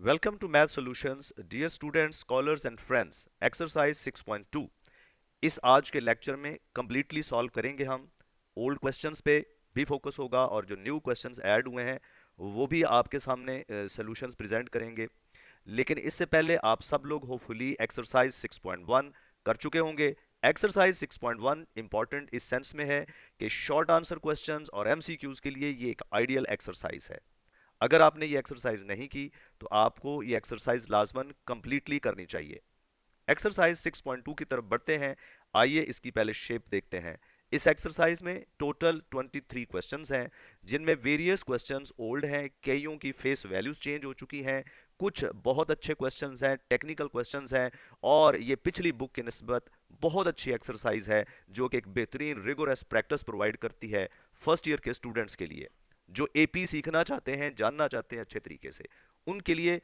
Welcome to Math Solutions, dear students, scholars and friends. Exercise 6.2. इस आज के lecture में completely सॉल्व करेंगे हम ओल्ड क्वेश्चंस पे भी फोकस होगा और जो न्यू क्वेश्चंस ऐड हुए हैं वो भी आपके सामने सॉल्यूशंस प्रेजेंट करेंगे। लेकिन इससे पहले आप सब लोग होपफुली एक्सरसाइज 6.1 कर चुके होंगे। एक्सरसाइज 6.1 इंपॉर्टेंट इस सेंस में है कि शॉर्ट आंसर क्वेश्चंस और एमसीक्यूज के लिए ये एक आइडियल एक्सरसाइज है। अगर आपने ये एक्सरसाइज नहीं की तो आपको ये एक्सरसाइज लाजमन कंप्लीटली करनी चाहिए। एक्सरसाइज 6.2 की तरफ बढ़ते हैं। आइए इसकी पहले शेप देखते हैं। इस एक्सरसाइज में टोटल 23 क्वेश्चंस हैं, जिनमें वेरियस क्वेश्चंस ओल्ड हैं, कईयों की फेस वैल्यूज चेंज हो चुकी हैं, कुछ बहुत अच्छे क्वेश्चंस हैं, टेक्निकल क्वेश्चंस हैं, और ये पिछली बुक की निस्बत बहुत अच्छी एक्सरसाइज है जो कि एक बेहतरीन रिगोरस प्रैक्टिस प्रोवाइड करती है फर्स्ट ईयर के स्टूडेंट्स के लिए जो एपी सीखना चाहते हैं, जानना चाहते हैं अच्छे तरीके से। उनके लिए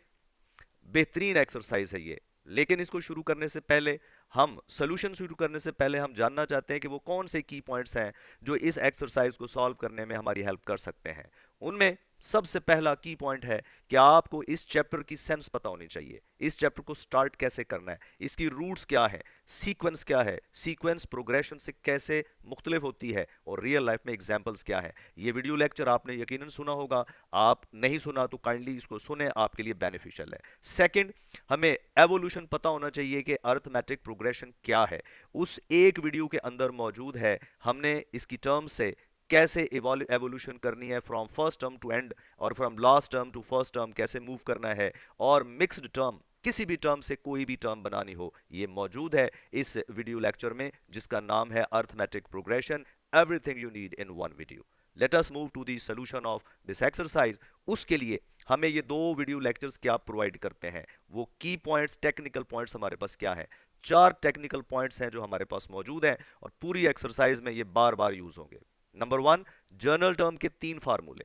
बेहतरीन एक्सरसाइज है ये। लेकिन इसको शुरू करने से पहले हम सोल्यूशन शुरू करने से पहले हम जानना चाहते हैं कि वो कौन से की पॉइंट्स हैं जो इस एक्सरसाइज को सॉल्व करने में हमारी हेल्प कर सकते हैं। उनमें सबसे पहला की पॉइंट है कि आपको इस चैप्टर की सेंस पता होनी चाहिए। इस चैप्टर को स्टार्ट कैसे करना है, इसकी रूट्स क्या है, सीक्वेंस क्या है, सीक्वेंस प्रोग्रेशन से कैसे मुख्तलिफ होती है, और रियल लाइफ में एग्जाम्पल्स क्या है। ये वीडियो लेक्चर आपने यकीनन सुना होगा, आप नहीं सुना तो काइंडली इसको सुने, आपके लिए बेनिफिशियल है। सेकंड, हमें एवोल्यूशन पता होना चाहिए कि अर्थमेटिक प्रोग्रेशन क्या है। उस एक वीडियो के अंदर मौजूद है, हमने इसकी टर्म से कैसे एवोल्यूशन करनी है, from first term to end और from last term to first term कैसे मूव करना है, और मिक्स्ड टर्म किसी भी टर्म से कोई भी टर्म बनानी हो, ये मौजूद है इस वीडियो लेक्चर में जिसका नाम है arithmetic progression, everything you need in one video. Let us move to the solution of this exercise. उसके लिए हमें ये दो वीडियो लेक्चर्स क्या प्रोवाइड करते हैं, वो की पॉइंट्स, टेक्निकल पॉइंट्स हमारे पास क्या है। 4 टेक्निकल पॉइंट्स हैं जो हमारे पास मौजूद हैं और पूरी एक्सरसाइज में ये बार बार यूज होंगे। नंबर 1, जर्नल टर्म के 3 फार्मूले।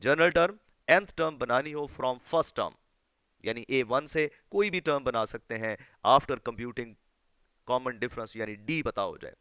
जर्नल टर्म nth टर्म बनानी हो फ्रॉम फर्स्ट टर्म, यानी A1 से कोई भी टर्म बना सकते हैं आफ्टर कंप्यूटिंग कॉमन डिफरेंस, यानी D पता हो जाए।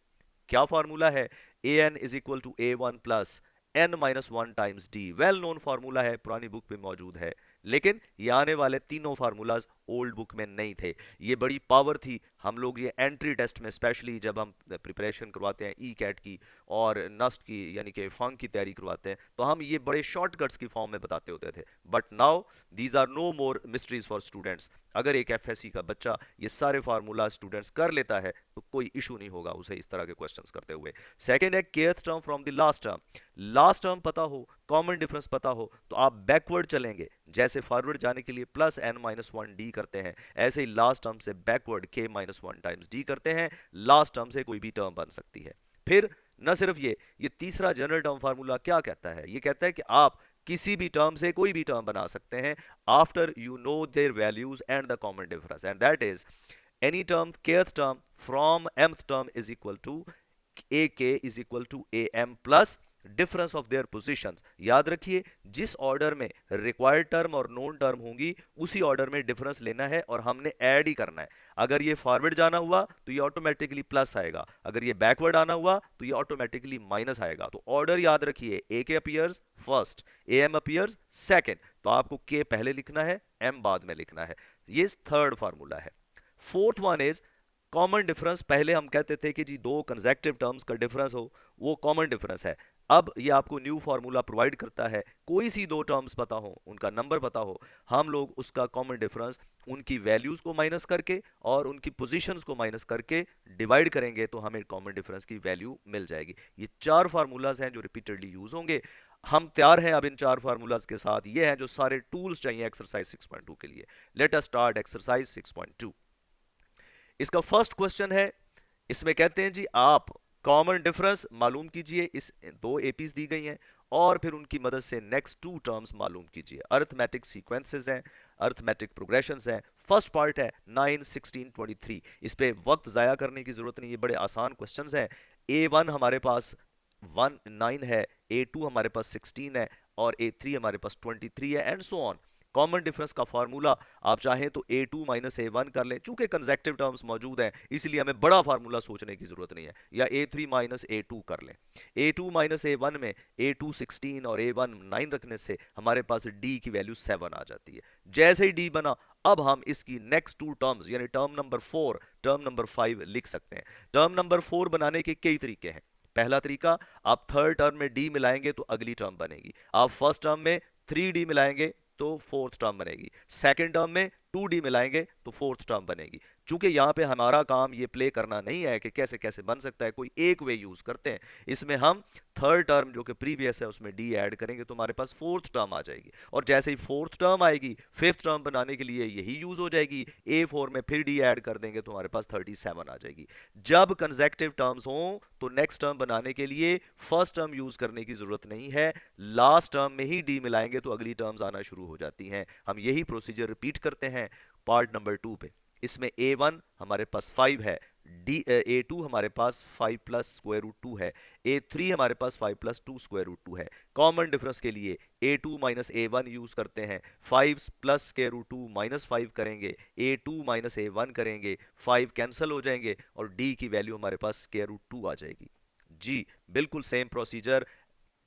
क्या फार्मूला है? an is equal to A1 plus n minus one times D. Well known formula है, पुरानी बुक पे मौजूद है, लेकिन ये आने वाले तीनों फार्मूलाज ओल्ड बुक में नहीं थे। ये बड़ी पावर थी। हम लोग ये एंट्री टेस्ट में, स्पेशली जब हम प्रिपरेशन करवाते हैं ई कैट की और नस्ट की यानी कि फंक की तैयारी करवाते हैं, तो हम ये बड़े शॉर्टकट्स की फॉर्म में बताते होते थे। But now these are no more mysteries for students. अगर एक एफएससी का बच्चा ये सारे फार्मूला स्टूडेंट्स कर लेता है तो कोई इशू नहीं होगा उसे इस तरह के क्वेश्चंस करते हुए। सेकंड है kth term from the last term. Last term पता हो, कॉमन डिफरेंस पता हो, तो आप बैकवर्ड चलेंगे। जैसे फॉरवर्ड जाने के लिए plus n minus one D करते हैं, ऐसे ही लास्ट टर्म से backward k minus one times D करते हैं। लास्ट टर्म से कोई भी टर्म बन सकती है। फिर न सिर्फ ये तीसरा जनरल टर्म फार्मूला क्या कहता है? ये कहता है कि आप किसी भी टर्म से कोई भी टर्म बना सकते हैं after you know their values and the common difference, and that is any term kth term from mth term is equal to ak is equal to am plus difference of their positions. याद रखिए, जिस order में required term और known term होंगी उसी order में difference लेना है और हमने ऐड ही करना है। अगर ये फॉरवर्ड जाना हुआ तो ये ऑटोमेटिकली प्लस आएगा, अगर ये बैकवर्ड आना हुआ तो ये ऑटोमेटिकली माइनस आएगा। तो ऑर्डर याद रखिए, A K appears first, A M appears second, तो आपको के पहले लिखना है, एम बाद में लिखना है। ये थर्ड फार्मूला है। Fourth one is common difference. पहले हम कहते थे कि जी दो कंसेक्टिव टर्म्स का डिफरेंस हो, वो कॉमन डिफरेंस है। अब ये आपको न्यू फार्मूला प्रोवाइड करता है, कोई सी दो टर्म्स पता हो, उनका नंबर पता हो, हम लोग उसका कॉमन डिफरेंस उनकी वैल्यूज को माइनस करके और उनकी पोजीशंस को माइनस करके डिवाइड करेंगे तो हमें कॉमन डिफरेंस की वैल्यू मिल जाएगी। ये 4 फार्मूलाज हैं जो रिपीटेडली यूज होंगे। हम तैयार हैं अब इन 4 फार्मूलाज के साथ। ये हैं जो सारे टूल्स चाहिए एक्सरसाइज 6.2 के लिए। Let us start exercise 6.2। इसका फर्स्ट क्वेश्चन है, इसमें कहते हैं जी आप कॉमन डिफरेंस मालूम कीजिए। इस दो एपीज दी गई हैं और फिर उनकी मदद से नेक्स्ट 2 टर्म्स मालूम कीजिए। अर्थमेटिक सीक्वेंसेस हैं, अर्थमेटिक प्रोग्रेशंस हैं। फर्स्ट पार्ट है 9, 16, 23। इस पे वक्त जाया करने की जरूरत नहीं, ये बड़े आसान क्वेश्चंस हैं। A1 हमारे पास 9 है, A2 हमारे पास 16 है और A3 हमारे पास 23 है, and so on. Common difference का फार्मूला आप चाहें तो a2 माइनस a1 कर लें, चूंकि कंसेक्टिव टर्म्स मौजूद हैं इसलिए हमें बड़ा फार्मूला सोचने की जरूरत नहीं है, या a3 माइनस a2 कर लें। a2 माइनस a1 में a2 16 और a1 9 रखने से हमारे पास d की वैल्यू 7 आ जाती है। जैसे ही d बना, अब हम इसकी नेक्स्ट टू टर्म्स यानी टर्म नंबर 4, टर्म नंबर 5 लिख सकते हैं। टर्म नंबर 4 बनाने के कई तरीके हैं। पहला तरीका, आप थर्ड टर्म में d मिलाएंगे तो अगली टर्म बनेगी। आप फर्स्ट टर्म में 3d मिलाएंगे तो फोर्थ टर्म बनेगी। सेकंड टर्म में 2d मिलाएंगे तो फोर्थ टर्म बनेगी। चूंकि यहाँ पे हमारा काम ये प्ले करना नहीं है कि कैसे कैसे बन सकता है, कोई एक वे यूज करते हैं। इसमें हम थर्ड टर्म जो कि प्रीवियस है उसमें d ऐड करेंगे तो हमारे पास फोर्थ टर्म आ जाएगी, और जैसे ही फोर्थ टर्म आएगी फिफ्थ टर्म बनाने के लिए यही यूज हो जाएगी। a4 में फिर d ऐड कर देंगे तो हमारे पास 37 आ जाएगी। जब कंसेक्टिव टर्म्स हों तो नेक्स्ट टर्म बनाने के लिए फर्स्ट टर्म यूज करने की जरूरत नहीं है, लास्ट टर्म में ही d मिलाएंगे तो अगली टर्म्स आना शुरू हो जाती हैं। हम यही प्रोसीजर रिपीट करते हैं पार्ट नंबर 2 पे। इसमें a1 हमारे पास 5 है, a2 हमारे पास 5 प्लस स्क्वायर रूट 2 है, a3 हमारे पास 5 प्लस 2 स्क्वायर रूट 2 है। कॉमन डिफरेंस के लिए a2 माइनस a1 यूज करते हैं, 5 प्लस स्क्वायर रूट 2 माइनस 5 करेंगे, a2 माइनस a1 करेंगे, 5 कैंसिल हो जाएंगे और d की वैल्यू हमारे पास स्क्वायर रूट 2 आ जाएगी। जी बिल्कुल सेम प्रोसीजर।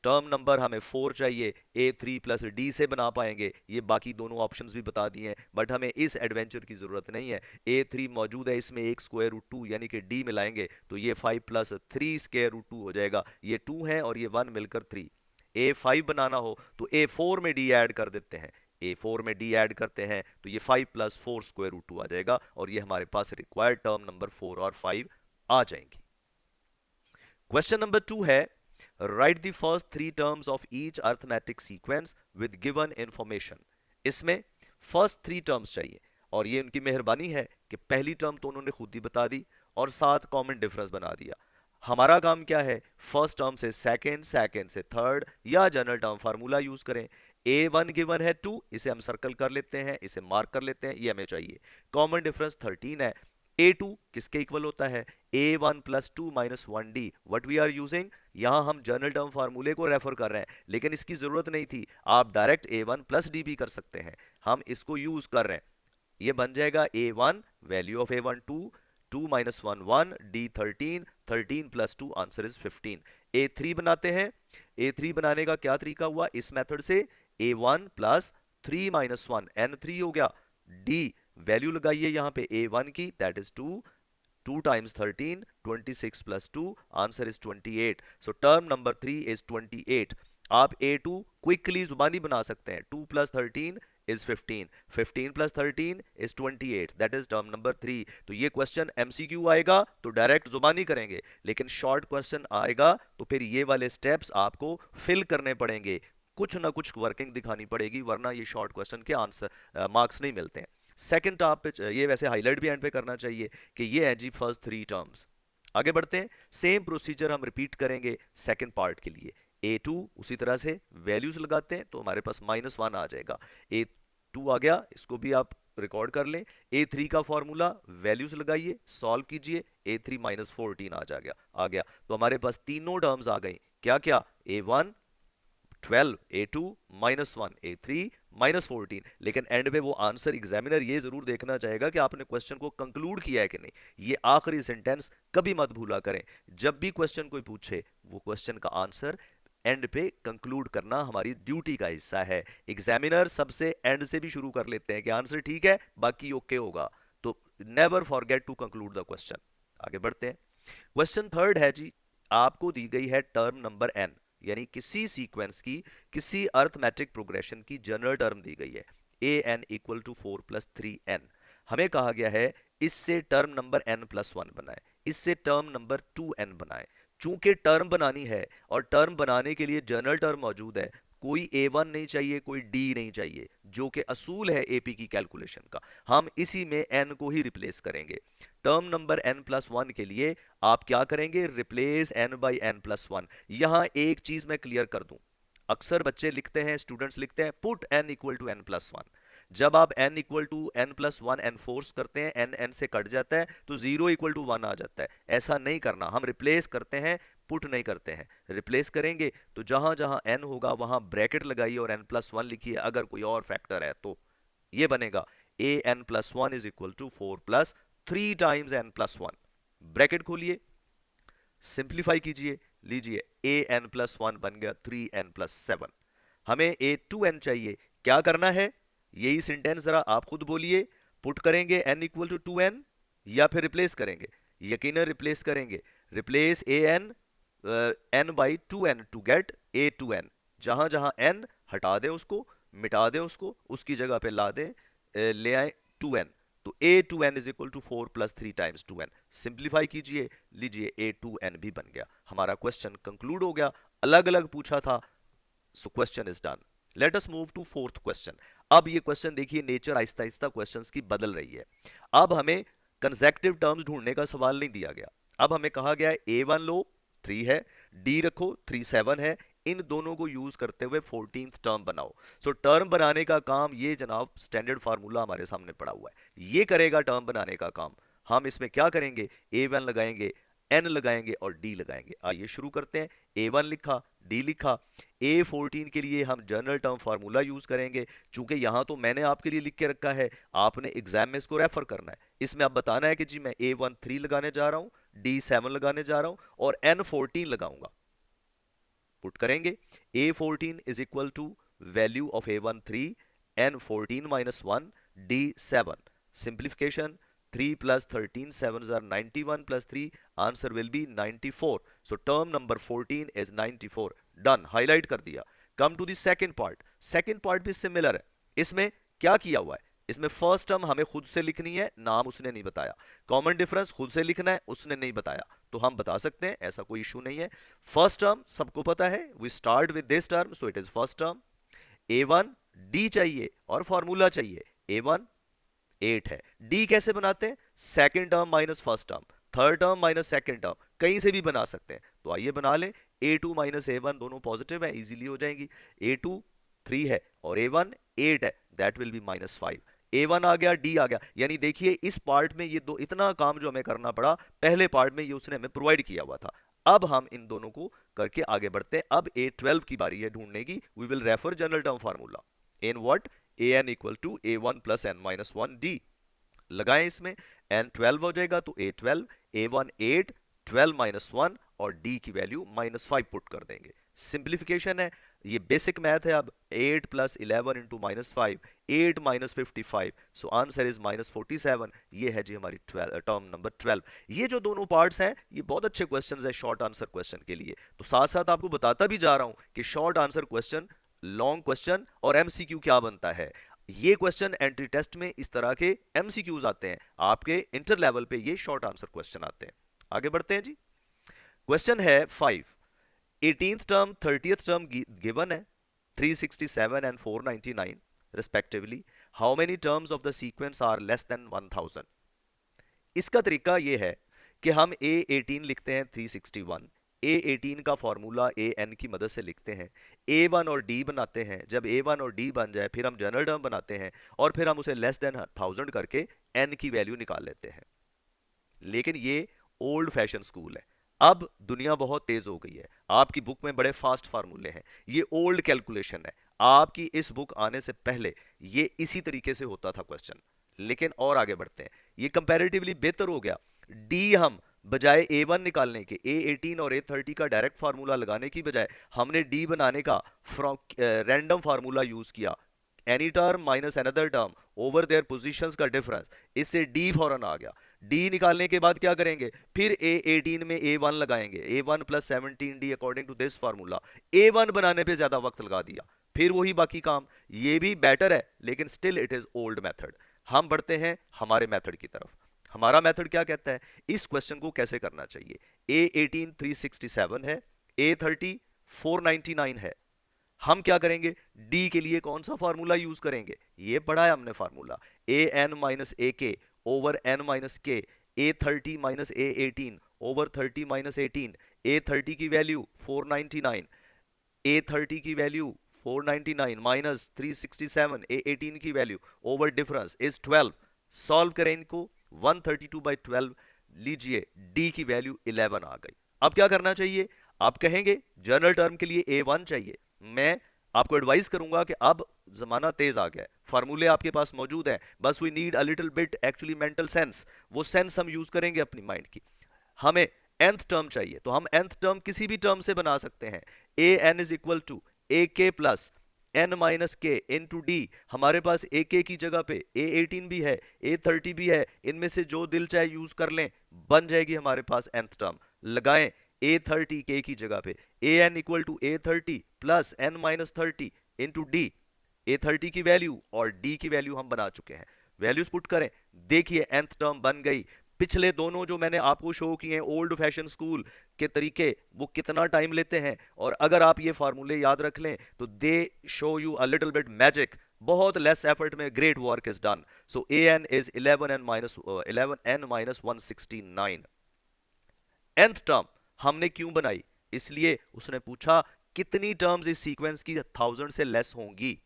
टर्म नंबर हमें 4 चाहिए, a3 प्लस d से बना पाएंगे, ये बाकी दोनों ऑप्शंस भी बता दिए हैं, बट हमें इस एडवेंचर की जरूरत नहीं है। a3 मौजूद है, इसमें एक स्क्वायर रूट 2 यानी कि d मिलाएंगे तो ये 5 प्लस 3 स्क्वायर रूट 2 हो जाएगा। ये 2 है और ये 1 मिलकर 3। a5 बनाना हो तो a4 में d ऐड कर देते हैं, a4 में d ऐड करते हैं तो ये 5 प्लस 4 स्क्वायर रूट 2 आ जाएगा, और ये हमारे पास रिक्वायर्ड टर्म नंबर 4 और 5 आ जाएंगी। क्वेश्चन नंबर 2 है, right the first 3 terms of each arithmetic sequence with given information. इसमें फर्स्ट 3 टर्म्स चाहिए, और ये उनकी मेहरबानी है कि पहली टर्म तो उन्होंने खुद ही बता दी और साथ कॉमन डिफरेंस बना दिया। हमारा काम क्या है, फर्स्ट टर्म से सेकंड, सेकंड से थर्ड, या जनरल टर्म फार्मूला यूज करें। a1 गिवन है 2, इसे हम सर्कल कर लेते हैं, इसे मार्क कर लेते हैं, ये हमें चाहिए। कॉमन डिफरेंस 13 है। a2 किसके इक्वल होता है, a1 plus 2 minus 1d। What we are using, यहां हम जनरल टर्म फार्मूले को रेफर कर रहे हैं, लेकिन इसकी जरूरत नहीं थी, आप डायरेक्ट a1 प्लस d भी कर सकते हैं। हम इसको यूज कर रहे हैं, ये बन जाएगा a1 value of a1 2, 2 minus 1 1, d 13, 13 plus 2 answer is 15। a3 बनाते हैं, a3 बनाने का क्या तरीका हुआ, इस मेथड से a1 प्लस 3 माइनस 1 n3 हो गया, d वैल्यू लगाइए यहां पे a1 की, that is 2, 2 times 13, 26 plus 2 answer is 28। So term number 3 is 28। आप a2 क्विकली जुबानी बना सकते हैं, 2 plus 13 is 15, 15 plus 13 is 28, that is term number 3। तो ये क्वेश्चन MCQ आएगा तो डायरेक्ट जुबानी करेंगे, लेकिन शॉर्ट क्वेश्चन आएगा तो फिर ये वाले स्टेप्स आपको फिल करने पड़ेंगे, कुछ ना कुछ वर्किंग दिखानी पड़ेगी, वरना ये शॉर्ट क्वेश्चन के आंसर मार्क्स नहीं मिलते हैं। सेकंड टॉप पे ये वैसे हाईलाइट भी एंड पे करना चाहिए कि ये है जी फर्स्ट 3 टर्म्स। आगे बढ़ते हैं, सेम प्रोसीजर हम रिपीट करेंगे सेकंड पार्ट के लिए। a2 उसी तरह से वैल्यूज लगाते हैं तो हमारे पास -1 आ जाएगा, a2 आ गया, इसको भी आप रिकॉर्ड कर लें। a3 का फॉर्मूला वैल्यूज लगाइए, सॉल्व कीजिए, a3 -14 आ गया तो हमारे पास तीनों टर्म्स आ गई। क्या क्या, a1 12, a2 -1, a3 -14। लेकिन एंड पे वो आंसर एग्जामिनर ये जरूर देखना चाहेगा कि आपने क्वेश्चन को कंक्लूड किया है कि नहीं। ये आखिरी सेंटेंस कभी मत भूला करें, जब भी क्वेश्चन कोई पूछे वो क्वेश्चन का आंसर एंड पे कंक्लूड करना हमारी ड्यूटी का हिस्सा है। एग्जामिनर सबसे एंड से भी शुरू कर लेते हैं कि आंसर ठीक है बाकी ओके होगा, तो never forget to conclude the question. आगे बढ़ते हैं, क्वेश्चन थर्ड है जी, आपको दी गई है टर्म नंबर n, यानी किसी सीक्वेंस की किसी अर्थमेटिक प्रोग्रेशन की जनरल टर्म दी गई है, an equal to 4 plus 3n। हमें कहा गया है इससे टर्म नंबर n+1 बनाए, इससे टर्म नंबर 2n बनाए। चूंकि टर्म बनानी है और टर्म बनाने के लिए जनरल टर्म मौजूद है, कोई a1 नहीं चाहिए, कोई d नहीं चाहिए, जो कि असूल है AP की कैलकुलेशन का। हम इसी में n को ही रिप्लेस करेंगे। टर्म नंबर n+1 के लिए आप क्या करेंगे, रिप्लेस n बाई n+1। यहां एक चीज मैं क्लियर कर दूं, अक्सर बच्चे लिखते हैं, स्टूडेंट्स लिखते हैं put n equal to n+1। जब आप n equal to n+1 enforce करते हैं, n से कट जाता है तो 0 इक्वल टू 1 आ जाता है। ऐसा नहीं करना, हम रिप्लेस करते हैं पुट नहीं करते हैं, रिप्लेस करेंगे तो जहां जहां n होगा वहां ब्रैकेट लगाइए और n+1 लिखिए, अगर कोई और फैक्टर है तो ये बनेगा an+1 is equal to 4+3 times n+1, bracket खोलिए, सिंप्लीफाई कीजिए, लीजिए an+1 बन गया 3n+7। हमें a2n चाहिए, क्या करना है, यही सेंटेंस जरा आप खुद बोलिए, पुट करेंगे n इक्वल टू 2n या फिर रिप्लेस करेंगे, यकीनन रिप्लेस करेंगे, replace an n by 2n to get a2n, जहां जहां n हटा दें उसको, मिटा दें उसको, उसकी जगह पे ला दें, ले आए 2n, तो a2n is equal to 4+3 times 2n, simplify कीजिए, लीजिए a2n भी बन गया, हमारा क्वेश्चन कंक्लूड हो गया, अलग अलग पूछा था, so question is done. Let us move to fourth question. अब ये क्वेश्चन देखिए, नेचर आहिस्ता आहिस्ता क्वेश्चंस की बदल रही है। अब हमें कंसेक्टिव टर्म्स ढूंढने का सवाल नहीं दिया गया, अब हमें कहा गया है a1 लो 3 है, d रखो 3 7 है, इन दोनों को यूज करते हुए 14th टर्म बनाओ। सो टर्म बनाने का काम ये जनाब स्टैंडर्ड फार्मूला हमारे सामने पड़ा हुआ है, ये करेगा टर्म बनाने का काम। हम इसमें क्या करेंगे, a1 लगाएंगे, n लगाएंगे और d लगाएंगे। आइए शुरू करते हैं, a1 लिखा, d लिखा, a14 के लिए हम जनरल टर्म फार्मूला यूज करेंगे, चूंकि यहां तो मैंने आपके लिए लिख के रखा है, आपने एग्जाम में इसको रेफर करना है, इसमें आप बताना है कि जी मैं a1 3 लगाने जा रहा हूं, d 7 लगाने जा रहा हूं और n 14 लगाऊंगा। पुट करेंगे a14 is equal to value of a1 3, n 14 minus 1, d 7, simplification 3 plus 13 sevens are 91 plus 3, answer will be 94, so term number 14 is 94, done, highlight कर दिया। come to the second part भी similar है, इसमें क्या किया हुआ है, इसमें फर्स्ट टर्म हमें खुद से लिखनी है, नाम उसने नहीं बताया, कॉमन डिफरेंस खुद से लिखना है, उसने नहीं बताया, तो हम बता सकते हैं, ऐसा कोई इशू नहीं है। फर्स्ट टर्म सबको पता है, we start with this term, so it is first term, a1 d चाहिए और फॉर्मूला चाहिए, a1 8 है, d कैसे बनाते हैं, second term minus first term, third term minus second term, कहीं से भी बना सकते हैं, तो आइए बना लें, a2 माइनस a1 दोनों पॉजिटिव है, इजीली हो जाएंगी, a2 3 है और a1 8 है, दैट विल बी -5, a1 आ गया, d आ गया, यानी देखिए इस पार्ट में ये दो इतना काम जो हमें करना पड़ा, पहले पार्ट में ये उसने हमें प्रोवाइड किया हुआ था। अब हम इन दोनों को करके आगे बढ़ते हैं, अब a12 की बारी है ढूंढने की, we will refer general term formula in what, an equal to a1 plus n minus 1 d, लगाएं इसमें, n 12 हो जाएगा तो a12, a1 8, 12 माइनस 1 और d की वैल्यू -5 पुट कर देंगे, सिंप्लीफिकेशन है, ये बेसिक मैथ है। अब 8 plus 11 into -5, 8 minus 55, so answer is -47, ये है जी हमारी टर्म नंबर 12। ये जो दोनों पार्ट्स हैं ये बहुत अच्छे क्वेश्चंस हैं शॉर्ट आंसर क्वेश्चन के लिए, तो साथ साथ आपको बताता भी जा रहा हूं कि short answer question, long question और एमसीक्यू क्या बनता है। ये क्वेश्चन एंट्री टेस्ट में इस तरह के एमसीक्यूज आते हैं, आपके इंटर लेवल पे ये शॉर्ट आंसर क्वेश्चन आते हैं। आगे बढ़ते हैं जी, क्वेश्चन है 5, 18th term 30th term given है 367 and 499 respectively, how many terms of the sequence are less than 1000। इसका तरीका ये है कि हम a18 लिखते हैं 361, a18 का फॉर्मूला an की मदद से लिखते हैं, a1 और d बनाते हैं, जब a1 और d बन जाए फिर हम जनरल टर्म बनाते हैं और फिर हम उसे लेस देन 1000 करके n की वैल्यू निकाल लेते हैं। लेकिन ये ओल्ड फैशन स्कूल है, अब दुनिया बहुत तेज हो गई है, आपकी बुक में बड़े फास्ट फार्मूले हैं, ये ओल्ड कैलकुलेशन है, आपकी इस बुक आने से पहले ये इसी तरीके से होता था क्वेश्चन। लेकिन और आगे बढ़ते हैं, ये कंपैरेटिवली बेहतर हो गया, डी हम बजाय a1 निकालने के, a18 और a30 का डायरेक्ट फार्मूला लगाने की बजाय हमने d बनाने का रैंडम फार्मूला यूज किया, any term minus another term over their positions का डिफरेंस, इससे d फौरन आ गया। d निकालने के बाद क्या करेंगे, फिर a18 में a1 लगाएंगे, a1 plus 17d according to this formula, a1 बनाने पे ज्यादा वक्त लगा दिया, फिर वही बाकी काम, ये भी बेटर है लेकिन still it is old method. हम बढ़ते हैं हमारे मेथड की तरफ, हमारा मेथड क्या कहता है, इस क्वेश्चन को कैसे करना चाहिए। a18 367 है, a30 499 है, हम क्या करेंगे, d के लिए कौन सा फार्मूला यूज करेंगे, ये पढ़ा है हमने फार्मूला, an माइनस ए के ओवर n माइनस के, a30 minus a18 over 30 minus 18, a30 की वैल्यू 499, a30 की वैल्यू 499 माइनस 367, a18 की value over difference is 12, solve करें इनको, 132/12, लीजिए d की वैल्यू 11 आ गई, अब क्या करना चाहिए, आप कहेंगे जनरल टर्म के लिए A1 चाहिए, मैं आपको एडवाइस करूंगा कि अब जमाना तेज आ गया है, फार्मूले आपके पास मौजूद है, बस we need a little bit actually mental sense, वो सेंस हम यूज करेंगे अपनी माइंड की। हमें nth टर्म चाहिए, तो हम nth टर्म किसी भी टर्म से बना सकते हैं, A N is equal to ए के प्लस n माइनस के इन टू डी। हमारे पास ए के की जगह पे A18 भी है, A30 भी है, इनमें से जो दिल चाहे यूज कर लें, बन जाएगी हमारे पास nth टर्म। लगाएं A30 के की जगह पे, A N equal to A30 plus n minus 30 into D. A30 की वैल्यू और D की वैल्यू हम बना चुके हैं, वैल्यूज पुट करें, देखिए nth टर्म बन गई। पिछले दोनों जो मैंने आपको शो किए हैं ओल्ड फैशन स्कूल के तरीके, वो कितना टाइम लेते हैं, और अगर आप ये फार्मूले याद रख लें तो they show you a little bit magic, बहुत लेस एफर्ट में great work is done. So A N is 11n-169। nth term हमने क्यों बनाई, इसलिए उसने पूछा कितनी टर्म्स इस सीक्वेंस की 1000 से लेस होंगी।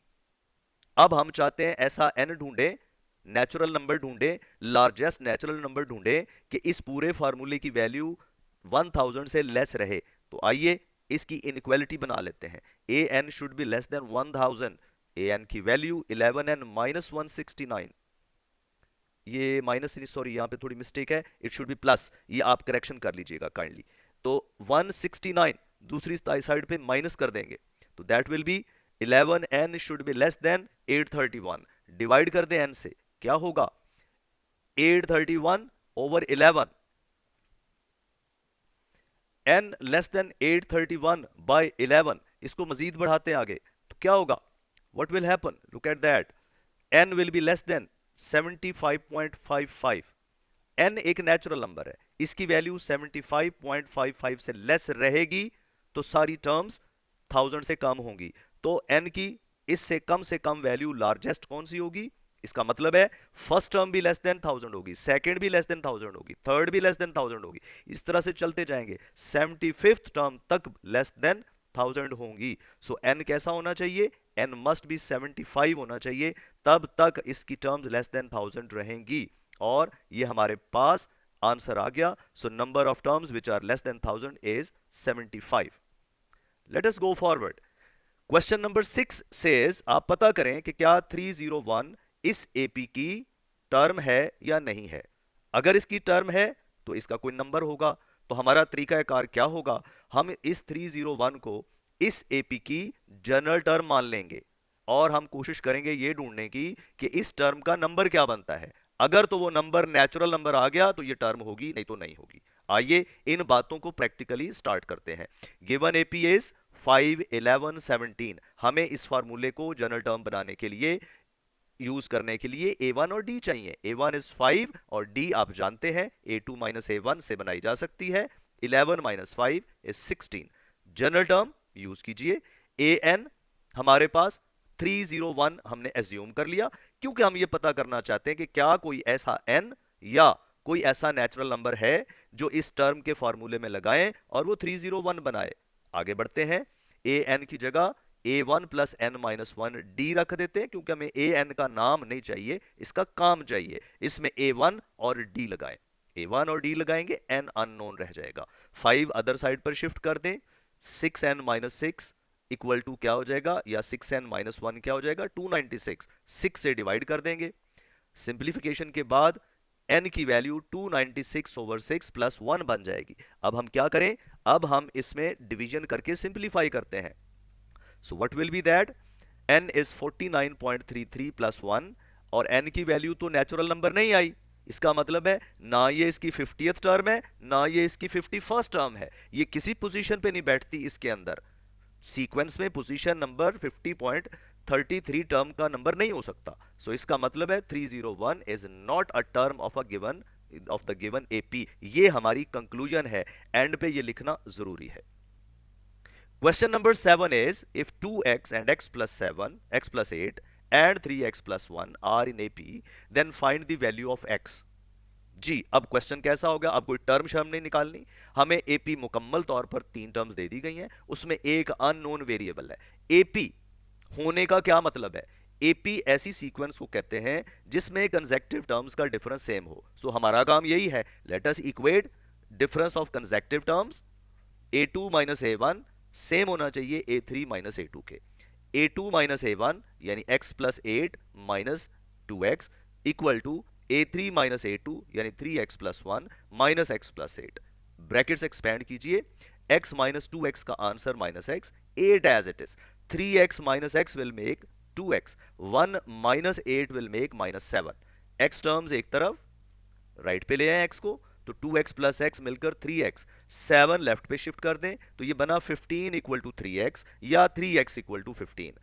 अब हम चाहते हैं ऐसा n ढूंढे, नेचुरल नंबर ढूंढे, लार्जेस्ट नेचुरल नंबर ढूंढे कि इस पूरे फार्मूले की वैल्यू 1000 से लेस रहे। तो आइए इसकी इनइक्वालिटी बना लेते हैं, A N should be less than 1000, A N की वैल्यू 11n माइनस 169, ये माइनस नहीं, सॉरी यहाँ पे थोड़ी मिस्टेक है, इट शुड बी प्लस, ये आप करेक्शन कर लीजिएगा काइंडली। तो 169 दूसरी साइड पे माइनस कर देंगे, तो that will be 11n should be less than 831, divide कर दें n से, क्या होगा 831 over 11, n less than 831 by 11, इसको मजीद बढ़ाते हैं आगे तो क्या होगा, what will happen, look at that, n will be less than 75.55, n एक नेचुरल नंबर है, इसकी वैल्यू 75.55 से लेस रहेगी तो सारी टर्म्स 1000 से कम होंगी, तो n की इससे कम वैल्यू लार्जेस्ट कौन सी होगी, इसका मतलब है फर्स्ट टर्म भी लेस देन 1000 होगी, सेकंड भी लेस देन 1000 होगी, थर्ड भी लेस देन 1000 होगी, इस तरह से चलते जाएंगे, 75th टर्म तक लेस देन 1000 होंगी। सो n कैसा होना चाहिए, n मस्ट बी 75 होना चाहिए, तब तक इसकी टर्म्स लेस देन 1000 रहेंगी, और ये हमारे पास आंसर आ गया। So number of terms which are less than 1000 is 75। Let us go forward. Question number 6 says, आप पता करें कि क्या 301 इस एपी की टर्म है या नहीं है। अगर इसकी टर्म है तो इसका कोई नंबर होगा, तो हमारा तरीकाकार क्या होगा, हम इस 301 को इस एपी की जनरल टर्म मान लेंगे, और हम कोशिश करेंगे ये ढूंढने की कि इस टर्म का नंबर क्या बनता है। अगर तो वो नंबर नेचुरल नंबर आ गया तो ये टर्म होगी, नहीं तो नहीं होगी। आइए इन बातों को प्रैक्टिकली स्टार्ट करते हैं। गिवन एपी इज 5, 11, 17, हमें इस फार्मूले को जनरल टर्म बनाने के लिए यूज करने के लिए a1 और d चाहिए। a1 इज 5 और d आप जानते हैं a2 माइनस a1 से बनाई जा सकती है, 11 minus 5 is 16। General term use कीजिए, an हमारे पास 301 हमने एज्यूम कर लिया, क्योंकि हम ये पता करना चाहते हैं कि क्या कोई ऐसा n या कोई ऐसा नेचुरल नंबर है जो इस टर्म के फॉर्मूले में लगाएं और वो 301 बनाए। आगे बढ़ते हैं, an की जगह a1 plus n minus 1 d रख देते हैं, क्योंकि हमें an का नाम नहीं चाहिए, इसका काम चाहिए। इसमें a1 और d लगाएं, a1 और d लगाएंगे, n अननोन रह जाएगा। 5 अदर साइड पर शिफ्ट कर दें, 6n माइनस 6 इक्वल टू क्या हो जाएगा, या 6n माइनस 1 क्या हो जाएगा, 296, 6 से डिवाइड कर देंगे। सिंप्लीफिकेशन के बाद n की वैल्यू 296 ओवर 6 प्लस 1 बन जाएगी। अब हम क्या करें, अब हम इसमें डिवीजन करके सिंप्लीफाई करते हैं। So what will be that? n is 49.33 plus 1, और n की वैल्यू तो नेचुरल नंबर नहीं आई, इसका मतलब है ना ये इसकी 50th टर्म है ना ये इसकी 51st टर्म है, ये किसी पोजीशन पे नहीं बैठती इसके अंदर। सीक्वेंस में पोजीशन नंबर 50.33 टर्म का नंबर नहीं हो सकता। सो इसका मतलब है 301 is not a term of a given of the given AP. ये हमारी कंक्लूजन है, एंड पे ये लिखना जरूरी है। Question number 7 is, if 2x and x plus 7, x plus 8 and 3x plus 1 are in AP, then find the value of x. जी, अब question कैसा होगा, अब कोई टर्म शर्म नहीं निकालनी, हमें एपी मुकम्मल तौर पर 3 टर्म्स दे दी गई हैं, उसमें एक अननोन वेरिएबल है। एपी होने का क्या मतलब है, एपी ऐसी सीक्वेंस को कहते हैं जिसमें कंसेक्टिव टर्म्स का डिफरेंस सेम हो। सो हमारा काम यही है, let us equate difference of consecutive terms A2 minus A1 same होना चाहिए A3 माइनस A2 के। A2 माइनस A1 यानी x plus 8 minus 2x equal to A3 minus A2 यानी 3x plus 1 minus x plus 8। Brackets expand कीजिए, x minus 2x का answer minus x, 8 as it is. 3x minus x will make 2x, 1 minus 8 will make minus 7। x terms एक तरफ, right पे ले आए x को, तो 2x प्लस x मिलकर 3x, 7 लेफ्ट पे शिफ्ट कर दें तो ये बना 15 इक्वल टू 3x या 3x इक्वल टू 15।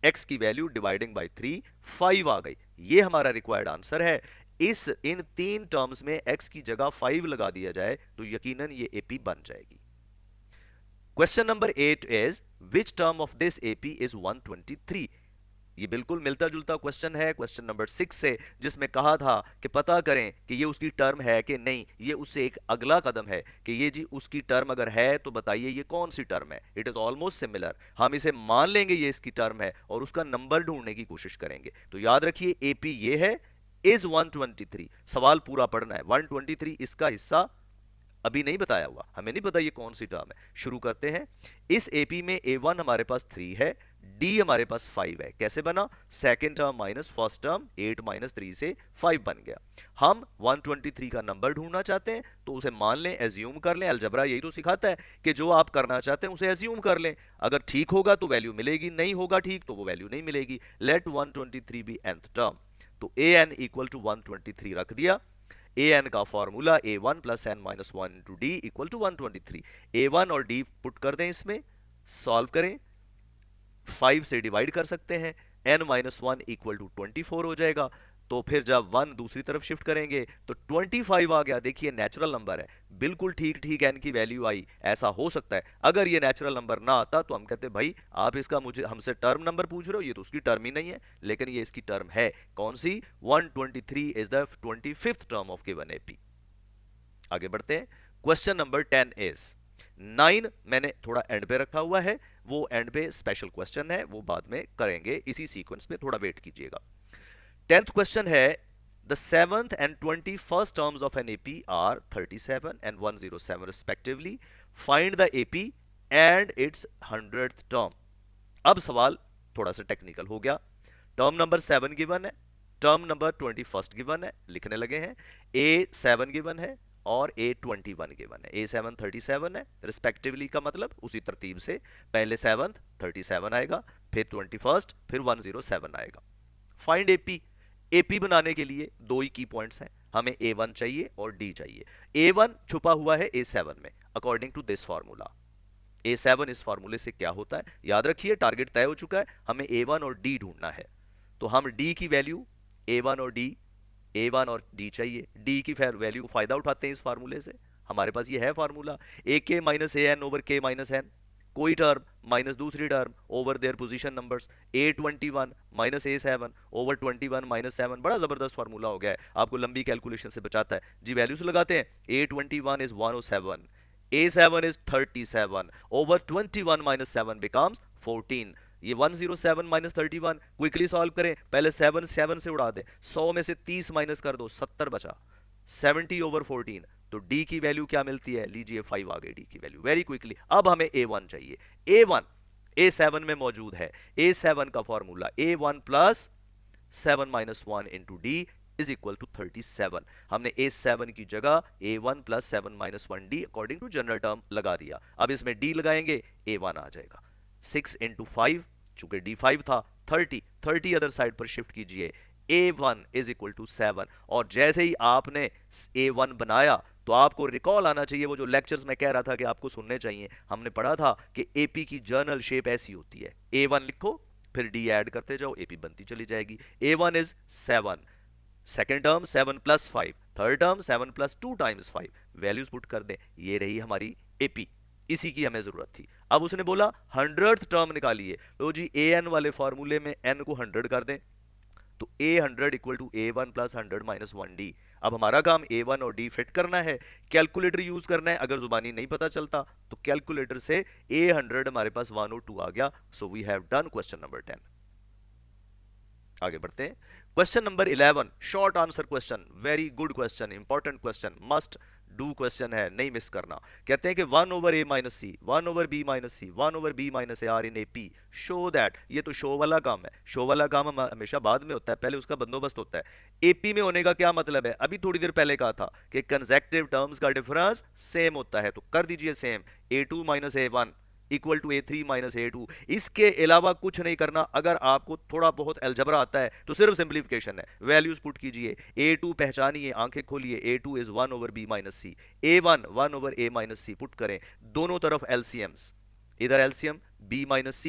x की वैल्यू डिवाइडिंग बाय 3 5 आ गई। ये हमारा रिक्वायर्ड आंसर है। इस इन तीन टर्म्स में x की जगह 5 लगा दिया जाए तो यकीनन ये एपी बन जाएगी। Question number 8 is which term of this AP is 123। ये बिल्कुल मिलता जुलता क्वेश्चन है क्वेश्चन नंबर 6 से, जिसमें कहा था कि पता करें कि ये उसकी टर्म है कि नहीं। ये उससे एक अगला कदम है कि ये जी उसकी टर्म अगर है तो बताइए ये कौन सी टर्म है। इट इज ऑलमोस्ट सिमिलर, हम इसे मान लेंगे ये इसकी टर्म है और उसका नंबर ढूंढने की कोशिश करेंगे। तो याद रखिए एपी ये है, इज 123। सवाल पूरा पढ़ना है। 123 इसका हिस्सा अभी नहीं बताया हुआ, हमें नहीं पता ये कौन सी टर्म है। शुरू करते हैं। इस एपी में A1 हमारे पास 3 है, D हमारे पास 5 है। कैसे बना? Second term minus first term, 8 minus 3 से 5 बन गया। हम 123 का नंबर ढूंढना चाहते हैं तो उसे मान लें, एज्यूम कर लें। अलजबरा यही तो सिखाता है कि जो आप करना चाहते हैं उसे एज्यूम कर लें। अगर ठीक होगा तो वैल्यू मिलेगी, नहीं होगा ठीक तो वो वैल्यू नहीं मिलेगी। लेट 123 बी nth टर्म, तो an इक्वल टू 123 रख दिया। an का formula a1 plus N minus 1 into D equal to 123। a1 और d पुट कर दें, इसमें सॉल्व करें, 5 से डिवाइड कर सकते हैं, n माइनस 1 इक्वल टू 24 हो जाएगा। तो फिर जब 1 दूसरी तरफ शिफ्ट करेंगे तो 25 आ गया। देखिए नेचुरल नंबर है, बिल्कुल ठीक ठीक n की वैल्यू आई। ऐसा हो सकता है अगर ये नेचुरल नंबर ना आता तो हम कहते भाई आप इसका मुझे हमसे टर्म नंबर पूछ रहे हो, ये तो उसकी टर्म ही नहीं है। लेकिन ये इसकी टर्म है। कौन सी? 123 is the 25th term of given AP. आगे बढ़ते हैं। क्वेश्चन नंबर 10 इज 9 मैंने थोड़ा एंड पे रखा हुआ है, वो एंड पे स्पेशल क्वेश्चन है, वो बाद में करेंगे इसी सीक्वेंस में, थोड़ा वेट कीजिएगा। 10th क्वेश्चन है the 7th and 21st terms of an AP are 37 and 107 respectively. Find the AP and its 100th term. अब सवाल थोड़ा सा टेक्निकल हो गया। टर्म नंबर 7 गिवन है, टर्म नंबर 21st गिवन है, लिखने लगे हैं। A7 गिवन है और A21 गिवन है। A7 37 है रिस्पेक्टिवली, का मतलब उसी तरतीब से पहले 7th 37 आएगा, फिर 21st, फिर 107 आएगा। Find AP. एपी बनाने के लिए दो ही की पॉइंट्स हैं, हमें A1 चाहिए और D चाहिए। A1 छुपा हुआ है A7 में according to this formula. A7 इस फार्मूले से क्या होता है याद रखिए, टारगेट तय हो चुका है, हमें A1 और D ढूंढना है। तो हम D की वैल्यू, A1 और D, A1 और D चाहिए, D की वैल्यू को फायदा उठाते हैं इस फार्मूले से। हमारे पास ये है formula, AK minus AN over K minus N, कोई टर्म माइनस दूसरी term over their position numbers. A21 minus A7 over 21 minus 7। बड़ा जबरदस्त फार्मूला हो गया है, आपको लंबी कैलकुलेशन से बचाता है जी। वैल्यूज लगाते हैं, A21 is 107, A7 is 37 over 21 minus 7 becomes 14। ये 107 माइनस 31 क्विकली सॉल्व करें। पहले 7 7 से उड़ा दें, 100 में से 30 माइनस कर दो, 70 बचा। 70 ओवर 14, तो D की वैल्यू क्या मिलती है? लीजिए 5 आ गई D की वैल्यू, वेरी क्विकली। अब हमें A1 चाहिए। A1 A7 में मौजूद है। A7 का formula A1 plus 7 minus 1 into D is equal to 37। हमने A7 की जगह A1 plus 7 minus 1D according to general term लगा दिया। अब इसमें D लगाएंगे, A1 आ जाएगा। 6 इंटू 5, चूंकि D 5 था, 30 अदर साइड पर शिफ्ट कीजिए। A1 is equal to 7। और जैसे ही आपने A1 बनाया तो आपको रिकॉल आना चाहिए, वो जो लेक्चर्स में कह रहा था कि आपको सुनने चाहिए। हमने पढ़ा था कि AP की जर्नल शेप ऐसी होती है, A1 लिखो फिर D ऐड करते जाओ, AP बनती चली जाएगी। A1 is 7, second term 7 plus 5, third term 7 plus 2 times 5। Values put कर दें, ये रही हमारी एपी। इसी की हमें जरूरत थी। अब उसने बोला 100th टर्म निकालिए। लो जी, an वाले फॉर्मूले में n को 100 कर दें, तो A100 equal to A1 plus 100 minus 1D। अब हमारा काम A1 और D फिट करना है, कैलकुलेटर यूज करना है। अगर जुबानी नहीं पता चलता तो कैलकुलेटर से A100 हमारे पास 102 आ गया। So we have done question number 10। आगे बढ़ते हैं। Question number 11, short answer question, very good question, important question, must do question है, नहीं मिस करना। कहते हैं कि 1/a-c 1/b-c 1/b-a are in AP, show that. ये तो शो वाला काम है, शो वाला काम हमेशा बाद में होता है, पहले उसका बंदोबस्त होता है। AP में होने का क्या मतलब है, अभी थोड़ी देर पहले कहा था कि कंसेक्टिव टर्म्स का डिफरेंस सेम होता है, तो कर दीजिए same. A2 - A1 equal to A3 - A2। इसके अलावा कुछ नहीं करना। अगर आपको थोड़ा बहुत अलजबरा आता है तो सिर्फ सिंप्लीफिकेशन है, वैल्यूज पुट कीजिए। A2 पहचानिए, आंखें खोलिए, A2 is 1/b-c, A1 1/a-c put करें, दोनों तरफ LCMs, इधर LCM b-c,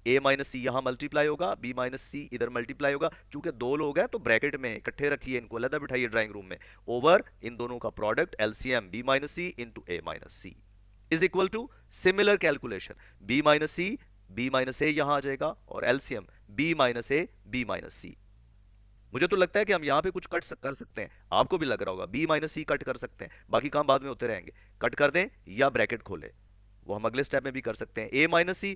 A-c यहां मल्टीप्लाई होगा, b-c इधर मल्टीप्लाई होगा। चूंकि दो लोग हैं तो ब्रैकेट में इकट्ठे रखिए, इनको अलग बिठाइए ड्राइंग रूम में, ओवर इन दोनों का product LCM b-c into A-c is equal to similar calculation, b-a यहां आ जाएगा और LCM b-a मुझे तो लगता है कि हम यहां पे कुछ कर सकते हैं, आपको भी लग रहा होगा b-c कट कर सकते हैं, बाकी काम बाद में होते रहेंगे। कट कर दें या ब्रैकेट खोले, वो हम अगले स्टेप में भी कर सकते हैं। A-c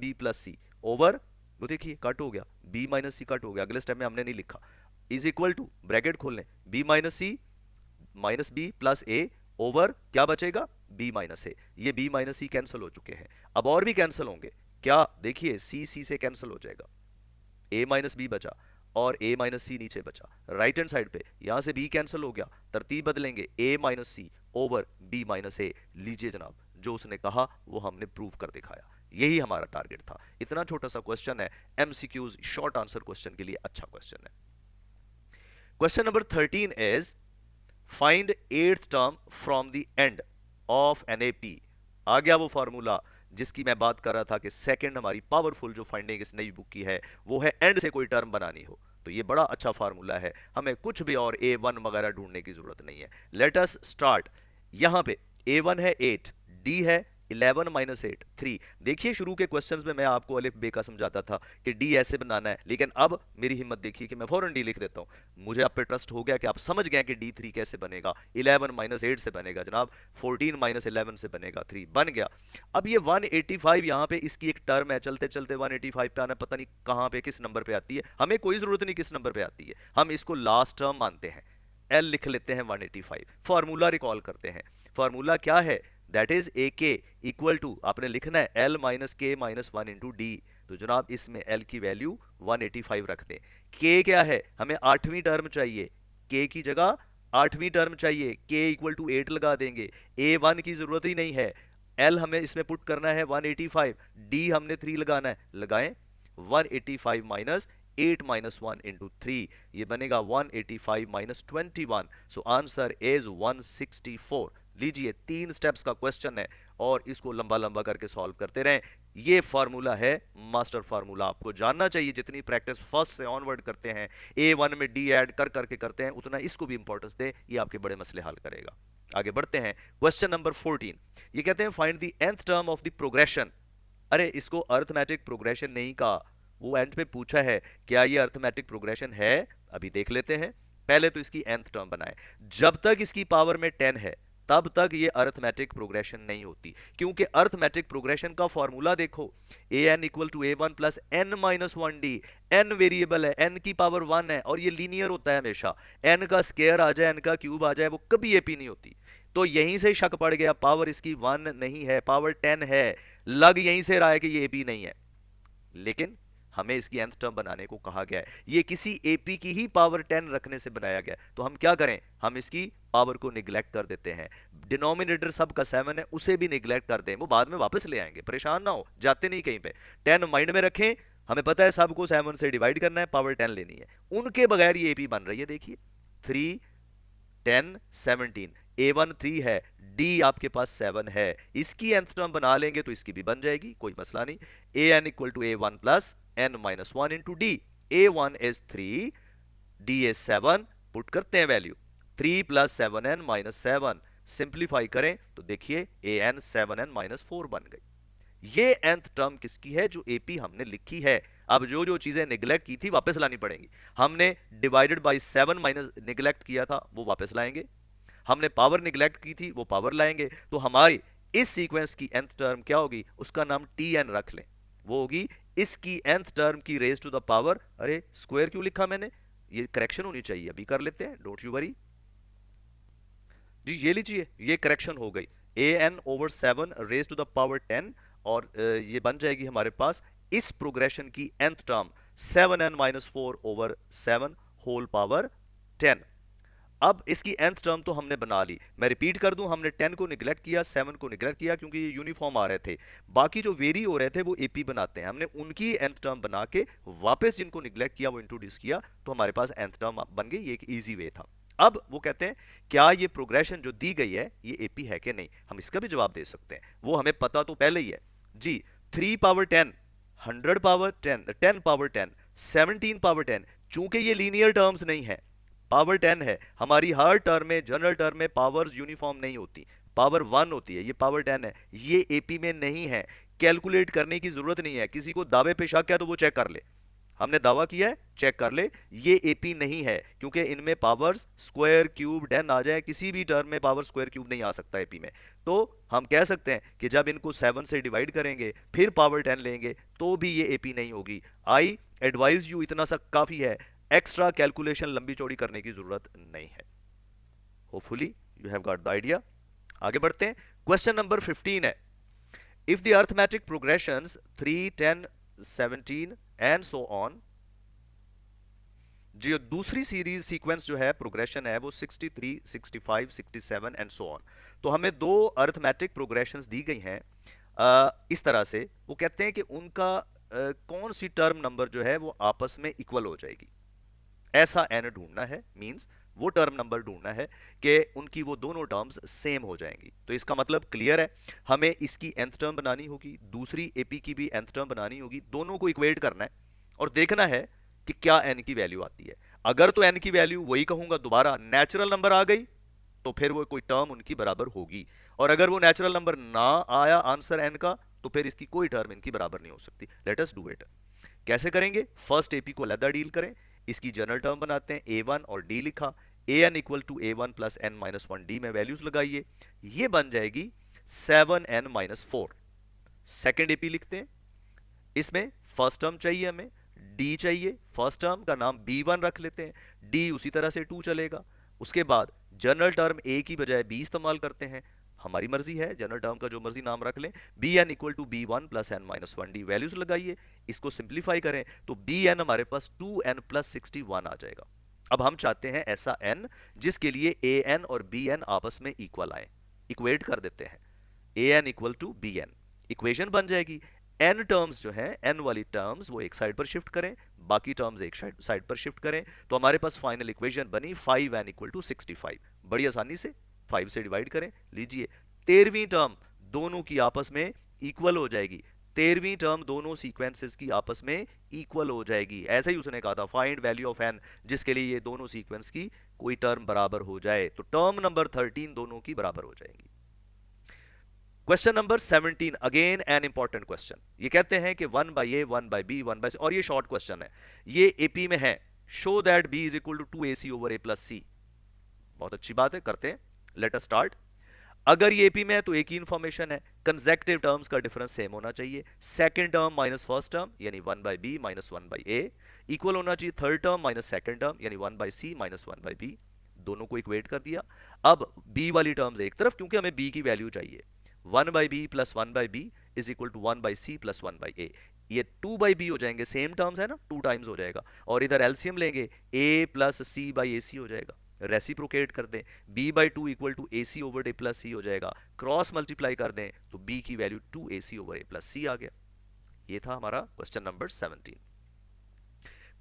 - b+c ओवर, वो देखिए कट हो गया, b-c कट हो गया, अगले स्टेप में हमने नहीं लिखा, इज इक्वल टू ब्रैकेट खोल लें, b-c -b+a ओवर क्या बचेगा, b-a। ये b-c कैंसिल हो चुके हैं, अब और भी कैंसिल होंगे। क्या, देखिए c से कैंसिल हो जाएगा, a-b बचा और a-c नीचे बचा। राइट हैंड साइड पे यहां से b कैंसिल हो गया, तरतीब बदलेंगे, a-c ओवर b-a। लीजिए जनाब, जो उसने कहा वो हमने प्रूव कर दिखाया, यही हमारा टारगेट था। इतना छोटा सा क्वेश्चन है, MCQs शॉर्ट आंसर क्वेश्चन के लिए अच्छा क्वेश्चन है। Question number 13 is find 8th term from the end of an AP। आ गया वो फॉर्मूला जिसकी मैं बात कर रहा था कि सेकंड हमारी पावरफुल जो फाइंडिंग इस नई बुक की है वो है एंड से कोई टर्म बनानी हो, तो ये बड़ा अच्छा फार्मूला है, हमें कुछ भी और A1 वगैरह ढूंढने की जरूरत नहीं है। Let us start. यहां पे A1 है 8, D है 11 - 8 3। देखिए शुरू के क्वेश्चंस में मैं आपको अलिफ बे का समझाता था कि डी ऐसे बनाना है, लेकिन अब मेरी हिम्मत देखिए कि मैं फौरन डी लिख देता हूं। मुझे आप पे ट्रस्ट हो गया कि आप समझ गए कि D3 कैसे बनेगा, 11 - 8 से बनेगा जनाब, 14 - 11 से बनेगा, 3 बन गया। अब ये 185 यहां पे इसकी एक टर्म है, चलते चलते 185 पे आना, पता नहीं कहां पे किस नंबर पे आती है, हमें कोई जरूरत नहीं किस नंबर पे आती है, हम इसको लास्ट टर्म मानते हैं, L लिख लेते हैं 185। फॉर्मूला रिकॉल करते हैं, फॉर्मूला क्या है, दैट इज ए के इक्वल टू, आपने लिखना है L - k - 1 इंटू डी। तो जनाब इसमें L की वैल्यू 185 रख दें। K क्या है, हमें 8वीं टर्म चाहिए, K की जगह 8वीं टर्म चाहिए, K इक्वल टू 8 लगा देंगे, A1 की जरूरत ही नहीं है, L हमें इसमें पुट करना है 185, D हमने 3 लगाना है, लगाएं 185 माइनस 8 - 1 इंटू 3, ये बनेगा 185 - 21, सो आंसर इज 164। लीजिए 3 स्टेप्स का क्वेश्चन है और इसको लंबा लंबा करके सॉल्व करते रहें। ये फार्मूला है मास्टर फार्मूला, आपको जानना चाहिए। जितनी प्रैक्टिस फर्स्ट से ऑनवर्ड करते हैं, A1 में D ऐड कर करके करते हैं, उतना इसको भी इंपॉर्टेंस दे, ये आपके बड़े मसले हल करेगा। आगे बढ़ते हैं, क्वेश्चन नंबर 14। ये कहते हैं find the nth term of the progression. अरे इसको अर्थमेटिक प्रोग्रेशन नहीं कहा, वो एंड पे पूछा है क्या ये अर्थमेटिक प्रोग्रेशन है, अभी देख लेते हैं। पहले तो इसकी nth टर्म बनाए, जब तक इसकी पावर में 10 है तब तक ये अर्थमेटिक प्रोग्रेशन नहीं होती, क्योंकि अर्थमेटिक प्रोग्रेशन का फॉर्मूला देखो, an equal to A1 plus n - 1d। n variable है, n की पावर 1 है और ये लीनियर होता है हमेशा, n का स्केयर आ जाए, n का क्यूब आ जाए, वो कभी AP नहीं होती। तो यहीं से शक पड़ गया, पावर इसकी 1 नहीं है, पावर 10 है, लग यहीं से रहा है कि ये AP नहीं है, लेकिन हमें इसकी nth टर्म बनाने को कहा गया है, ये किसी AP की ही पावर 10 रखने से बनाया गया है, तो हम क्या करें, हम इसकी पावर को निगलेक्ट कर देते हैं। डिनोमिनेटर सब का 7 है, उसे भी निगलेक्ट कर दें, वो बाद में वापस ले आएंगे, परेशान ना हो, जाते नहीं कहीं पे। 10 माइंड में रखें, हमें पता है सबको 7 से डिवाइड करना है, पावर 10 लेनी है, उनके बगैर ये AP बन रही है। देखिए 3 10 17, A1 3 है, D आपके पास 7 है, इसकी nth टर्म बना लेंगे तो इसकी भी बन जाएगी, कोई मसला नहीं। an equal to A1 plus n - 1 into D। A1 is 3, D is 7, put करते हैं वैल्यू, 3 प्लस 7n - 7, सिंप्लीफाई करें तो देखिए an 7n - 4 बन गई। ये nth टर्म किसकी है, जो AP हमने लिखी है। अब जो जो चीजें निगलेक्ट की थी वापस लानी पड़ेंगी, हमने डिवाइडेड बाय 7 माइनस निगलेक्ट किया था, वो वापस लाएंगे, हमने पावर निगलेक्ट की थी, वो पावर लाएंगे, तो हमारी इस सीक्वेंस की nth टर्म क्या होगी, उसका नाम Tn रख लें, वो होगी इसकी nth टर्म की रेज टू द पावर, अरे स्क्वायर क्यों लिखा मैंने, ये करेक्शन होनी चाहिए, अभी कर लेते हैं, डोंट यू वरी। जी ये लीजिए, ये करेक्शन हो गई, an/7 raised to the power 10, और ये बन जाएगी हमारे पास इस प्रोग्रेशन की nth term 7n-4/7 whole power 10। अब इसकी nth टर्म तो हमने बना ली, मैं रिपीट कर दूं, हमने 10 को निगलेक्ट किया, 7 को निगलेक्ट किया क्योंकि ये यूनिफॉर्म आ रहे थे, बाकी जो वेरी हो रहे थे वो एपी बनाते हैं, हमने उनकी nth टर्म बना के वापस जिनको निगलेक्ट किया वो इंट्रोड्यूस किया, तो हमारे पास nth टर्म बन गई, ये एक इजी वे था। अब वो कहते हैं क्या ये प्रोग्रेशन जो दी गई है ये एपी है कि नहीं, हम इसका भी जवाब दे सकते हैं, वो हमें पता तो पहले ही है जी। 3 पावर 10, 100 पावर 10, 10 पावर 10, 17 पावर 10, चूंकि ये लीनियर टर्म्स नहीं है, पावर 10 है, हमारी हर टर्म में, जनरल टर्म में पावर्स यूनिफॉर्म नहीं होती, पावर 1 होती है, ये पावर 10 है, ये एपी में नहीं है, कैलकुलेट करने की जरूरत नहीं है, किसी को दावे पे शक है तो वो चेक कर ले, हमने दावा किया है चेक कर ले, ये एपी नहीं है क्योंकि इनमें पावर्स स्क्वायर क्यूब 10 आ जाए, किसी भी टर्म में पावर स्क्वायर क्यूब नहीं आ सकता एपी में, तो हम कह सकते हैं कि जब इनको 7 से डिवाइड करेंगे फिर पावर 10 लेंगे तो भी ये एपी नहीं होगी। आई एडवाइज यू, इतना सा काफी है, एक्स्ट्रा कैलकुलेशन लंबी चौड़ी करने की जरूरत नहीं है। Hopefully you have got the idea. आगे बढ़ते हैं, क्वेश्चन नंबर 15 है, if the arithmetic progressions 3, 10, 17 and so on, जो दूसरी सीरीज सीक्वेंस जो है प्रोग्रेशन है वो 63, 65, 67 एंड सो ऑन, तो हमें दो अर्थमेटिक प्रोग्रेशंस दी गई हैं इस तरह से, वो कहते हैं कि उनका कौन सी टर्म नंबर जो है वो आपस में इक्वल हो जाएगी, ऐसा एन ढूंढना है, मींस वो टर्म नंबर ढूंढना है कि उनकी वो दोनों टर्म्स सेम हो जाएंगी। तो इसका मतलब क्लियर है, हमें इसकी nth टर्म बनानी होगी, दूसरी एपी की भी nth टर्म बनानी होगी, दोनों को इक्वेट करना है और देखना है कि क्या n की वैल्यू आती है। अगर तो n की वैल्यू वही कहूंगा दोबारा नेचुरल नंबर आ गई तो फिर वो कोई टर्म उनकी बराबर होगी, और अगर वो नेचुरल नंबर ना आया आंसर n का तो फिर इसकी कोई टर्म इनकी बराबर नहीं हो सकती। Let us do it. कैसे करेंगे, फर्स्ट एपी को अलग डील करें, इसकी जनरल टर्म बनाते हैं, a1 और d लिखा, an equal to a1 plus n minus 1d में वैल्यूज लगाइए, ये बन जाएगी 7n-4। सेकेंड एपी लिखते हैं, इसमें फर्स्ट टर्म चाहिए हमें, d चाहिए, फर्स्ट टर्म का नाम b1 रख लेते हैं, d उसी तरह से 2 चलेगा, उसके बाद जनरल टर्म a की बजाय b इस्तेमाल करते हैं, हमारी मर्जी है, जनरल टर्म का जो मर्जी नाम रख लें, B N equal to B one plus N minus 1d, values लगाइए, इसको सिंप्लीफाई करें तो बी एन हमारे पास 2n+61 आ जाएगा। अब हम चाहते हैं ऐसा n जिसके लिए ए एन और बी एन आपस में इक्वल आए, इक्वेट कर देते हैं, A N equal to B N, equation बन जाएगी, n टर्म्स जो है n वाली टर्म्स वो एक साइड पर शिफ्ट करें, बाकी टर्म्स एक साइड पर शिफ्ट करें, तो हमारे पास फाइनल इक्वेशन बनी 5n इक्वल टू 65, बड़ी आसानी से 5 से डिवाइड करें, लीजिए 13वीं टर्म दोनों की आपस में इक्वल हो जाएगी, 13वीं टर्म दोनों सीक्वेंसेस की आपस में इक्वल हो जाएगी, ऐसा ही उसने कहा था फाइंड वैल्यू ऑफ n जिसके लिए ये दोनों सीक्वेंस की कोई टर्म बराबर हो जाए, तो टर्म नंबर 13 दोनों की बराबर हो जाएंगी। Question number 17, again an important question, ये कहते हैं कि 1/a 1/b 1/c, और ये शॉर्ट क्वेश्चन है, ये एपी में है, show that b is equal to 2ac over a plus c, बहुत अच्छी बात है, करते हैं, लेट अस स्टार्ट। अगर ये एपी में है तो एक ही इंफॉर्मेशन है, कंसेक्टिव टर्म्स का डिफरेंस सेम होना चाहिए, second term minus first term यानी 1/b माइनस 1/a इक्वल होना चाहिए third term minus second term यानी 1/c माइनस 1/b, दोनों को इक्वेट कर दिया। अब b वाली टर्म्स एक तरफ क्योंकि हमें b की वैल्यू चाहिए, 1/b plus 1/b is equal to 1/c plus 1/a, ये 2/b हो जाएंगे, सेम टर्म्स है ना, 2 टाइम्स हो जाएगा, और इधर एलसीएम लेंगे a plus c by ac हो जाएगा, रेसिप्रोकेट कर दें, b/2 equal to ac over a plus c हो जाएगा, क्रॉस मल्टीप्लाई कर दें तो b की value 2ac over a plus c आ गया। ये था हमारा question number 17।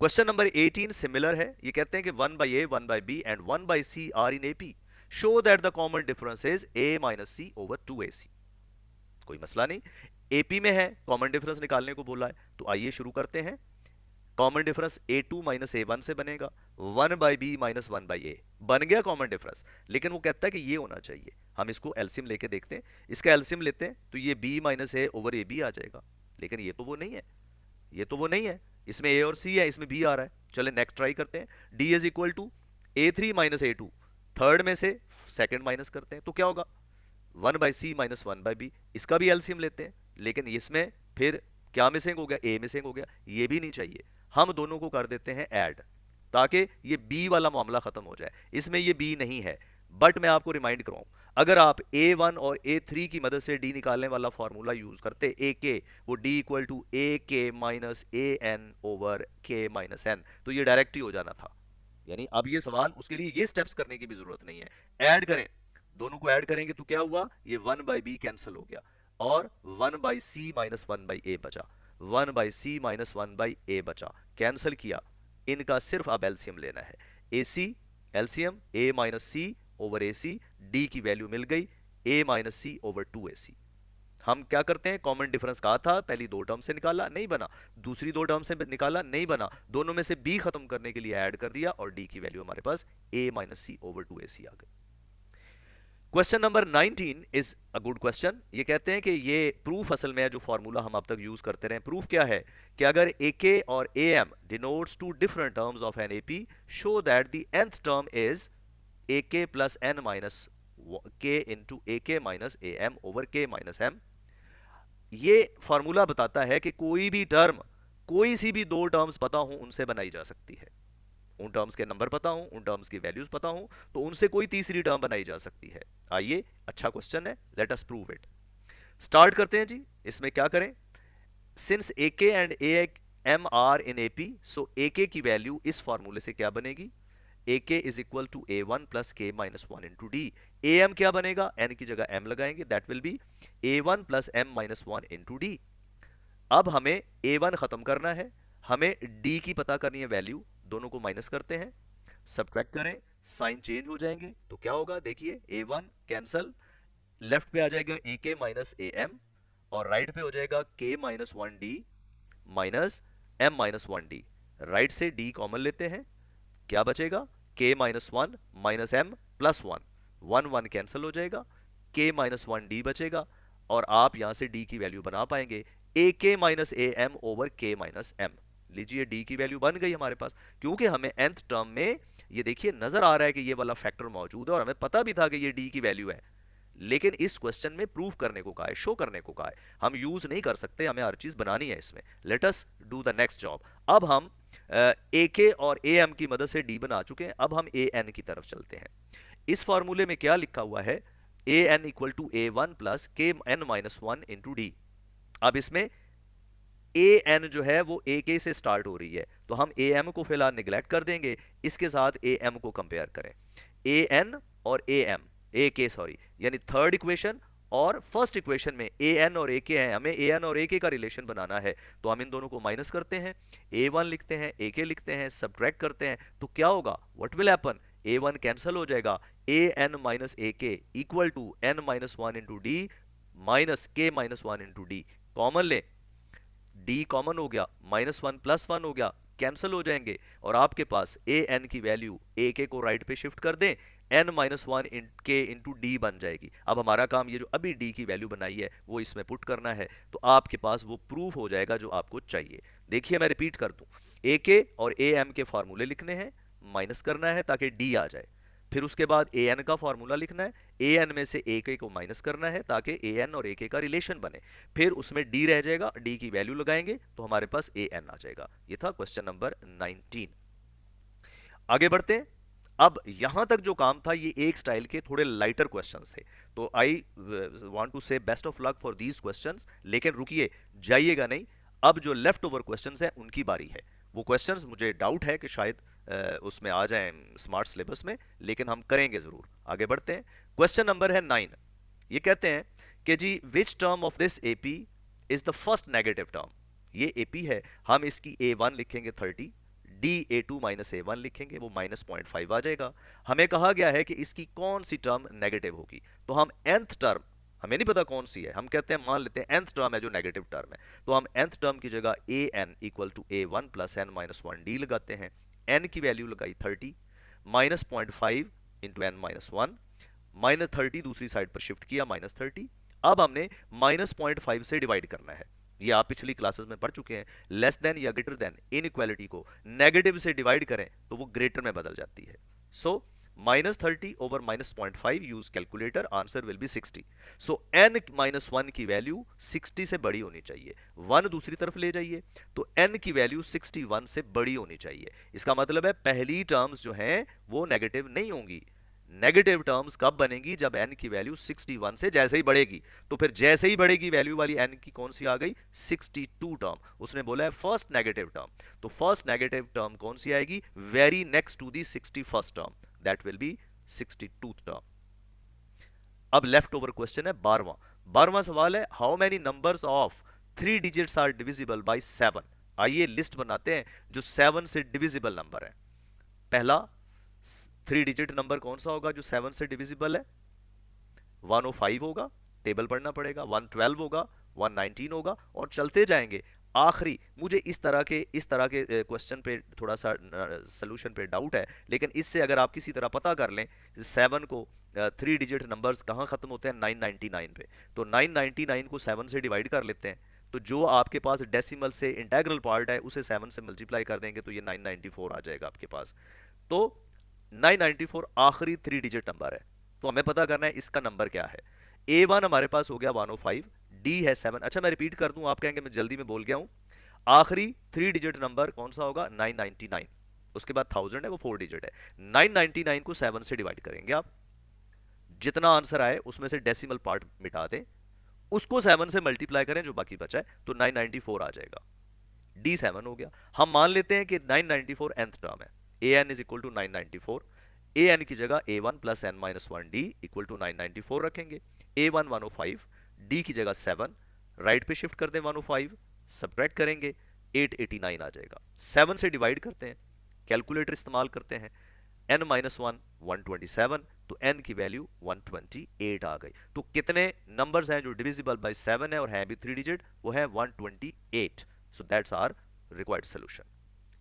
Question number 18 similar है, ये कहते हैं कि 1/a 1/b and 1/c are in AP, show that the common difference is a minus c over 2ac। कोई मसला नहीं, AP में है, कॉमन डिफरेंस निकालने को बोला है, तो आइए शुरू करते हैं। Common difference a2 minus a1 से बनेगा, 1/b माइनस 1/a बन गया कॉमन डिफरेंस, लेकिन वो कहता है कि ये होना चाहिए, हम इसको एलसीएम लेके देखते हैं, इसका एलसीएम लेते हैं तो ये b minus a over a b आ जाएगा, लेकिन ये तो वो नहीं है, ये तो वो नहीं है, इसमें a और c है, इसमें b आ रहा है, चले नेक्स्ट ट्राई करते हैं, d is equal to a3 minus a2, third में से सेकंड माइनस करते हैं तो क्या होगा 1/c माइनस 1/b, इसका भी एलसीएम लेते हैं, लेकिन इसमें फिर क्या मिसिंग हो गया, a मिसिंग हो गया, ये भी नहीं चाहिए, हम दोनों को कर देते हैं ऐड ताकि ये b वाला मामला खत्म हो जाए, इसमें ये b नहीं है, बट मैं आपको रिमाइंड कराऊं, अगर आप A1 और A3 की मदद से D निकालने वाला फॉर्मूला यूज करते ए के, वो D इक्वल टू ए के माइनस ए एन ओवर के माइनस एन, तो ये डायरेक्ट ही हो जाना था। यानी अब ये सवाल, उसके लिए ये स्टेप्स करने की भी जरूरत नहीं है। ऐड करें, दोनों को ऐड करेंगे तो क्या हुआ, ये 1/b कैंसिल हो गया और 1/c माइनस 1/a बचा, 1/c माइनस 1/a बचा, कैंसिल किया, इनका सिर्फ अब एलसीएम लेना है। A C LCM a minus C over A C, D की वैल्यू मिल गई a minus C over 2ac। हम क्या करते हैं, कॉमन डिफरेंस कहा था, पहली दो टर्म से निकाला नहीं बना, दूसरी दो टर्म से निकाला नहीं बना, दोनों में से b खत्म करने के लिए ऐड कर दिया और d की वैल्यू हमारे पास a minus C over 2ac आ गई। Question number 19 is a good question. ये कहते हैं कि ये प्रूफ असल में है जो फॉर्मूला हम अब तक यूज करते रहे। प्रूफ क्या है कि अगर AK और AM denotes two different terms of an AP, show that the nth term is AK plus n minus k into AK minus AM over k minus m। ये फॉर्मूला बताता है कि कोई भी टर्म, कोई सी भी दो टर्म्स पता हो उनसे बनाई जा सकती है, उन टर्म्स के नंबर पता हो, उन टर्म्स की वैल्यूज पता हो, तो उनसे कोई तीसरी टर्म बनाई जा सकती है। आइए, अच्छा क्वेश्चन है, let us prove it. Start करते हैं जी। इसमें क्या करें, since AK and AM are in AP, so AK की वैल्यू इस फॉर्मूले से क्या बनेगी, AK is equal to A1 plus K minus 1 into D. AM क्या बनेगा, N की जगह M लगाएंगे, that will be A1 plus M minus 1 into D. अब हमें A1 खत्म करना है, हमें D की पता करनी है वैल्यू, दोनों को माइनस करते हैं, सब्ट्रैक्ट करें, साइन चेंज हो जाएंगे, तो क्या होगा देखिए, A1 कैंसल, लेफ्ट पे आ जाएगा AK माइनस AM और राइट पे हो जाएगा K minus 1D minus M minus 1D। Right से D कॉमन लेते हैं, क्या बचेगा, K minus 1 minus M plus 1, 1 cancel हो जाएगा, K माइनस 1D बचेगा और आप यहां से D की वैल्यू बना पाएंगे AK minus AM over K minus M। लीजिए D की वैल्यू बन गई हमारे पास, क्योंकि हमें nth टर्म में ये देखिए नजर आ रहा है कि ये वाला फैक्टर मौजूद है और हमें पता भी था कि ये D की वैल्यू है, लेकिन इस क्वेश्चन में प्रूव करने को कहा है, शो करने को कहा है, हम यूज नहीं कर सकते, हमें हर चीज बनानी है इसमें। Let us do the next job. अब हम AK और AM की मदद से D बना चुके हैं, अब हम AN की तरफ चलते हैं। इस फॉर्मूले में क्या लिखा हुआ है, AN equal to A1 plus KN minus 1 into D. अब इसमें AN जो है वो AK से स्टार्ट हो रही है, तो हम AM को फिलहाल निगलेक्ट कर देंगे, इसके साथ AM को कंपेयर करें। AN और AK सॉरी, यानी थर्ड इक्वेशन और फर्स्ट इक्वेशन में AN और AK है, हमें AN और AK का रिलेशन बनाना है, तो हम इन दोनों को माइनस करते हैं, A1 लिखते हैं, AK लिखते हैं, सब्ट्रैक्ट करते हैं, तो क्या होगा, what will happen, A1 cancel हो जाएगा, AN minus AK equal to N minus 1 into D minus K minus 1 into D. Common ले, D कॉमन हो गया, -1 +1 हो गया, कैंसिल हो जाएंगे और आपके पास AN की वैल्यू AK को राइट पे शिफ्ट कर दें, N minus 1 K into D बन जाएगी। अब हमारा काम ये जो अभी D की वैल्यू बनाई है वो इसमें पुट करना है, तो आपके पास वो प्रूफ हो जाएगा जो आपको चाहिए। देखिए मैं रिपीट कर दूं, AK और AM के फॉर्मूले लिखने हैं, माइनस करना है ताकि D आ जाए, फिर उसके बाद AN का फॉर्मूला लिखना है, AN में से AK को माइनस करना है ताकि AN और AK का रिलेशन बने, फिर उसमें D रह जाएगा, D की वैल्यू लगाएंगे तो हमारे पास AN आ जाएगा। ये था क्वेश्चन नंबर 19। आगे बढ़ते हैं। अब यहां तक जो काम था ये एक स्टाइल के थोड़े लाइटर क्वेश्चंस थे, तो आई वांट टू से best of luck for these questions. लेकिन रुकिए, जाइएगा नहीं, अब जो लेफ्ट ओवर क्वेश्चंस हैं उनकी बारी है। वो क्वेश्चंस मुझे डाउट है कि शायद उसमें आ जाएं स्मार्ट सिलेबस में, लेकिन हम करेंगे जरूर। आगे बढ़ते हैं। क्वेश्चन नंबर है 9। ये कहते हैं कि जी which term of this AP is the first negative term. ये AP है, हम इसकी A1 लिखेंगे 30, D A2 माइनस A1 लिखेंगे, वो -0.5 आ जाएगा। हमें कहा गया है कि इसकी कौन सी टर्म नेगेटिव होगी, तो हम nth टर्म, हमें नहीं पता कौन सी है, हम कहते हैं मान लेते हैं nth टर्म है जो नेगेटिव टर्म है, तो हम nth टर्म की जगह AN equal to A1 plus N minus 1D लगाते हैं। N की वैल्यू लगाई 30, -0.5 इंटू N माइनस 1, -30 दूसरी साइड पर शिफ्ट किया -30। अब हमने -0.5 से डिवाइड करना है, ये आप पिछली क्लासेस में पढ़ चुके हैं। लेस देन या ग्रेटर देन इनइक्वालिटी को नेगेटिव से डिवाइड करें तो वो ग्रेटर में बदल जाती है। सो -30 over -0.5, use calculator, answer will be 60। So n minus 1 की वैल्यू 60 से बड़ी होनी चाहिए, 1 दूसरी तरफ ले जाइए तो n की वैल्यू 61 से बड़ी होनी चाहिए। इसका मतलब है पहली टर्म्स जो हैं वो नेगेटिव नहीं होंगी, नेगेटिव टर्म्स कब बनेगी? जब n की वैल्यू 61 से जैसे ही बढ़ेगी। तो फिर जैसे ही बढ़ेगी वैल्यू वाली n की कौन सी आ गई? 62 टर्म। उसने बोला है फर्स्ट नेगेटिव टर्म, तो फर्स्ट नेगेटिव टर्म कौन सी आएगी? Very next to the 61st term, that will be 62th term. अब लेफ्ट ओवर क्वेश्चन है 12वां सवाल है, how many numbers of 3 digits are divisible by 7? आइए लिस्ट बनाते हैं जो 7 से डिविजिबल नंबर है। पहला 3 डिजिट नंबर कौन सा होगा जो 7 से डिविजिबल है? 105 होगा, टेबल पढ़ना पड़ेगा, 112 होगा, 119 होगा, और चलते जाएंगे। आखिरी मुझे इस तरह के क्वेश्चन पे थोड़ा सा सोल्यूशन पे डाउट है, लेकिन इससे अगर आप किसी तरह पता कर लें 7 को 3 डिजिट नंबर्स कहाँ खत्म होते हैं? 999 पे। तो 999 को 7 से डिवाइड कर लेते हैं, तो जो आपके पास डेसिमल से इंटेग्रल पार्ट है उसे 7 से मल्टीप्लाई कर देंगे तो ये 994 आ जाएगा आपके पास। तो 994 आखिरी 3 डिजिट नंबर है, तो हमें पता करना है इसका नंबर क्या है। A1 हमारे पास हो गया 105, D है 7। अच्छा मैं रिपीट कर दूं, आप कहेंगे मैं जल्दी में बोल गया हूं। आखिरी 3 डिजिट नंबर कौन सा होगा? 999। उसके बाद 1000 है, वो 4 डिजिट है। 999 को 7 से डिवाइड करेंगे आप, जितना आंसर आए उसमें से डेसिमल पार्ट मिटा दें, उसको 7 से मल्टीप्लाई करें, जो बाकी बचा है, तो 994 आ जाएगा। D7 हो गया। हम मान लेते हैं कि 994 nth टर्म है। an is equal to 994। an की जगह a1 plus n minus 1d equal to 994 रखेंगे। a1 105, d की जगह 7, राइट पे शिफ्ट कर दें 105, सब्ट्रैक्ट करेंगे 889 आ जाएगा। 7 से डिवाइड करते हैं, कैलकुलेटर इस्तेमाल करते हैं, n माइनस 1 127, तो n की वैल्यू 128 आ गई। तो कितने नंबर्स हैं जो डिविजिबल बाय 7 है और हैं भी 3 डिजिट? वो है 128। So that's our required solution.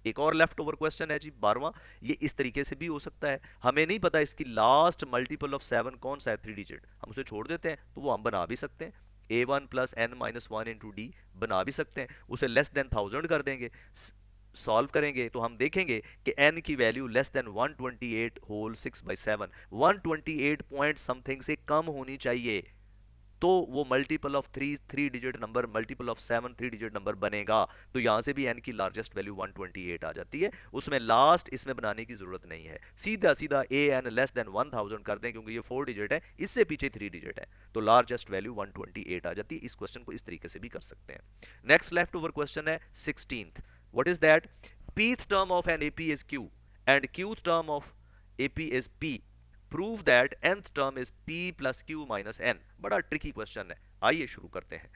एक और लेफ्ट ओवर क्वेश्चन है जी 12वां। ये इस तरीके से भी हो सकता है, हमें नहीं पता इसकी लास्ट मल्टीपल ऑफ 7 कौन सा है 3 डिजिट, हम उसे छोड़ देते हैं, तो वो हम बना भी सकते हैं। a1 plus n minus 1 into D बना भी सकते हैं, उसे लेस देन 1000 कर देंगे। सॉल्व करेंगे तो हम देखेंगे कि n की value less than 128 whole 6/7, 128 point something से कम होनी चाहिए, तो वो multiple of 3 digit number, multiple of 7 3 digit number बनेगा। तो यहां से भी n की लार्जेस्ट वैल्यू 128 आ जाती है, उसमें लास्ट इसमें बनाने की जरूरत नहीं है, सीधा सीधा an लेस देन 1000 कर दें, क्योंकि ये 4 डिजिट है, इससे पीछे 3 डिजिट है, तो लार्जेस्ट वैल्यू 128 आ जाती है। इस क्वेश्चन को इस तरीके से भी कर सकते हैं। नेक्स्ट लेफ्ट ओवर क्वेश्चन है 16th। What is that? pth term of an AP is Q and qth term of AP is P. Prove that nth term is P plus Q minus N। बड़ा tricky question है, आइए शुरू करते हैं।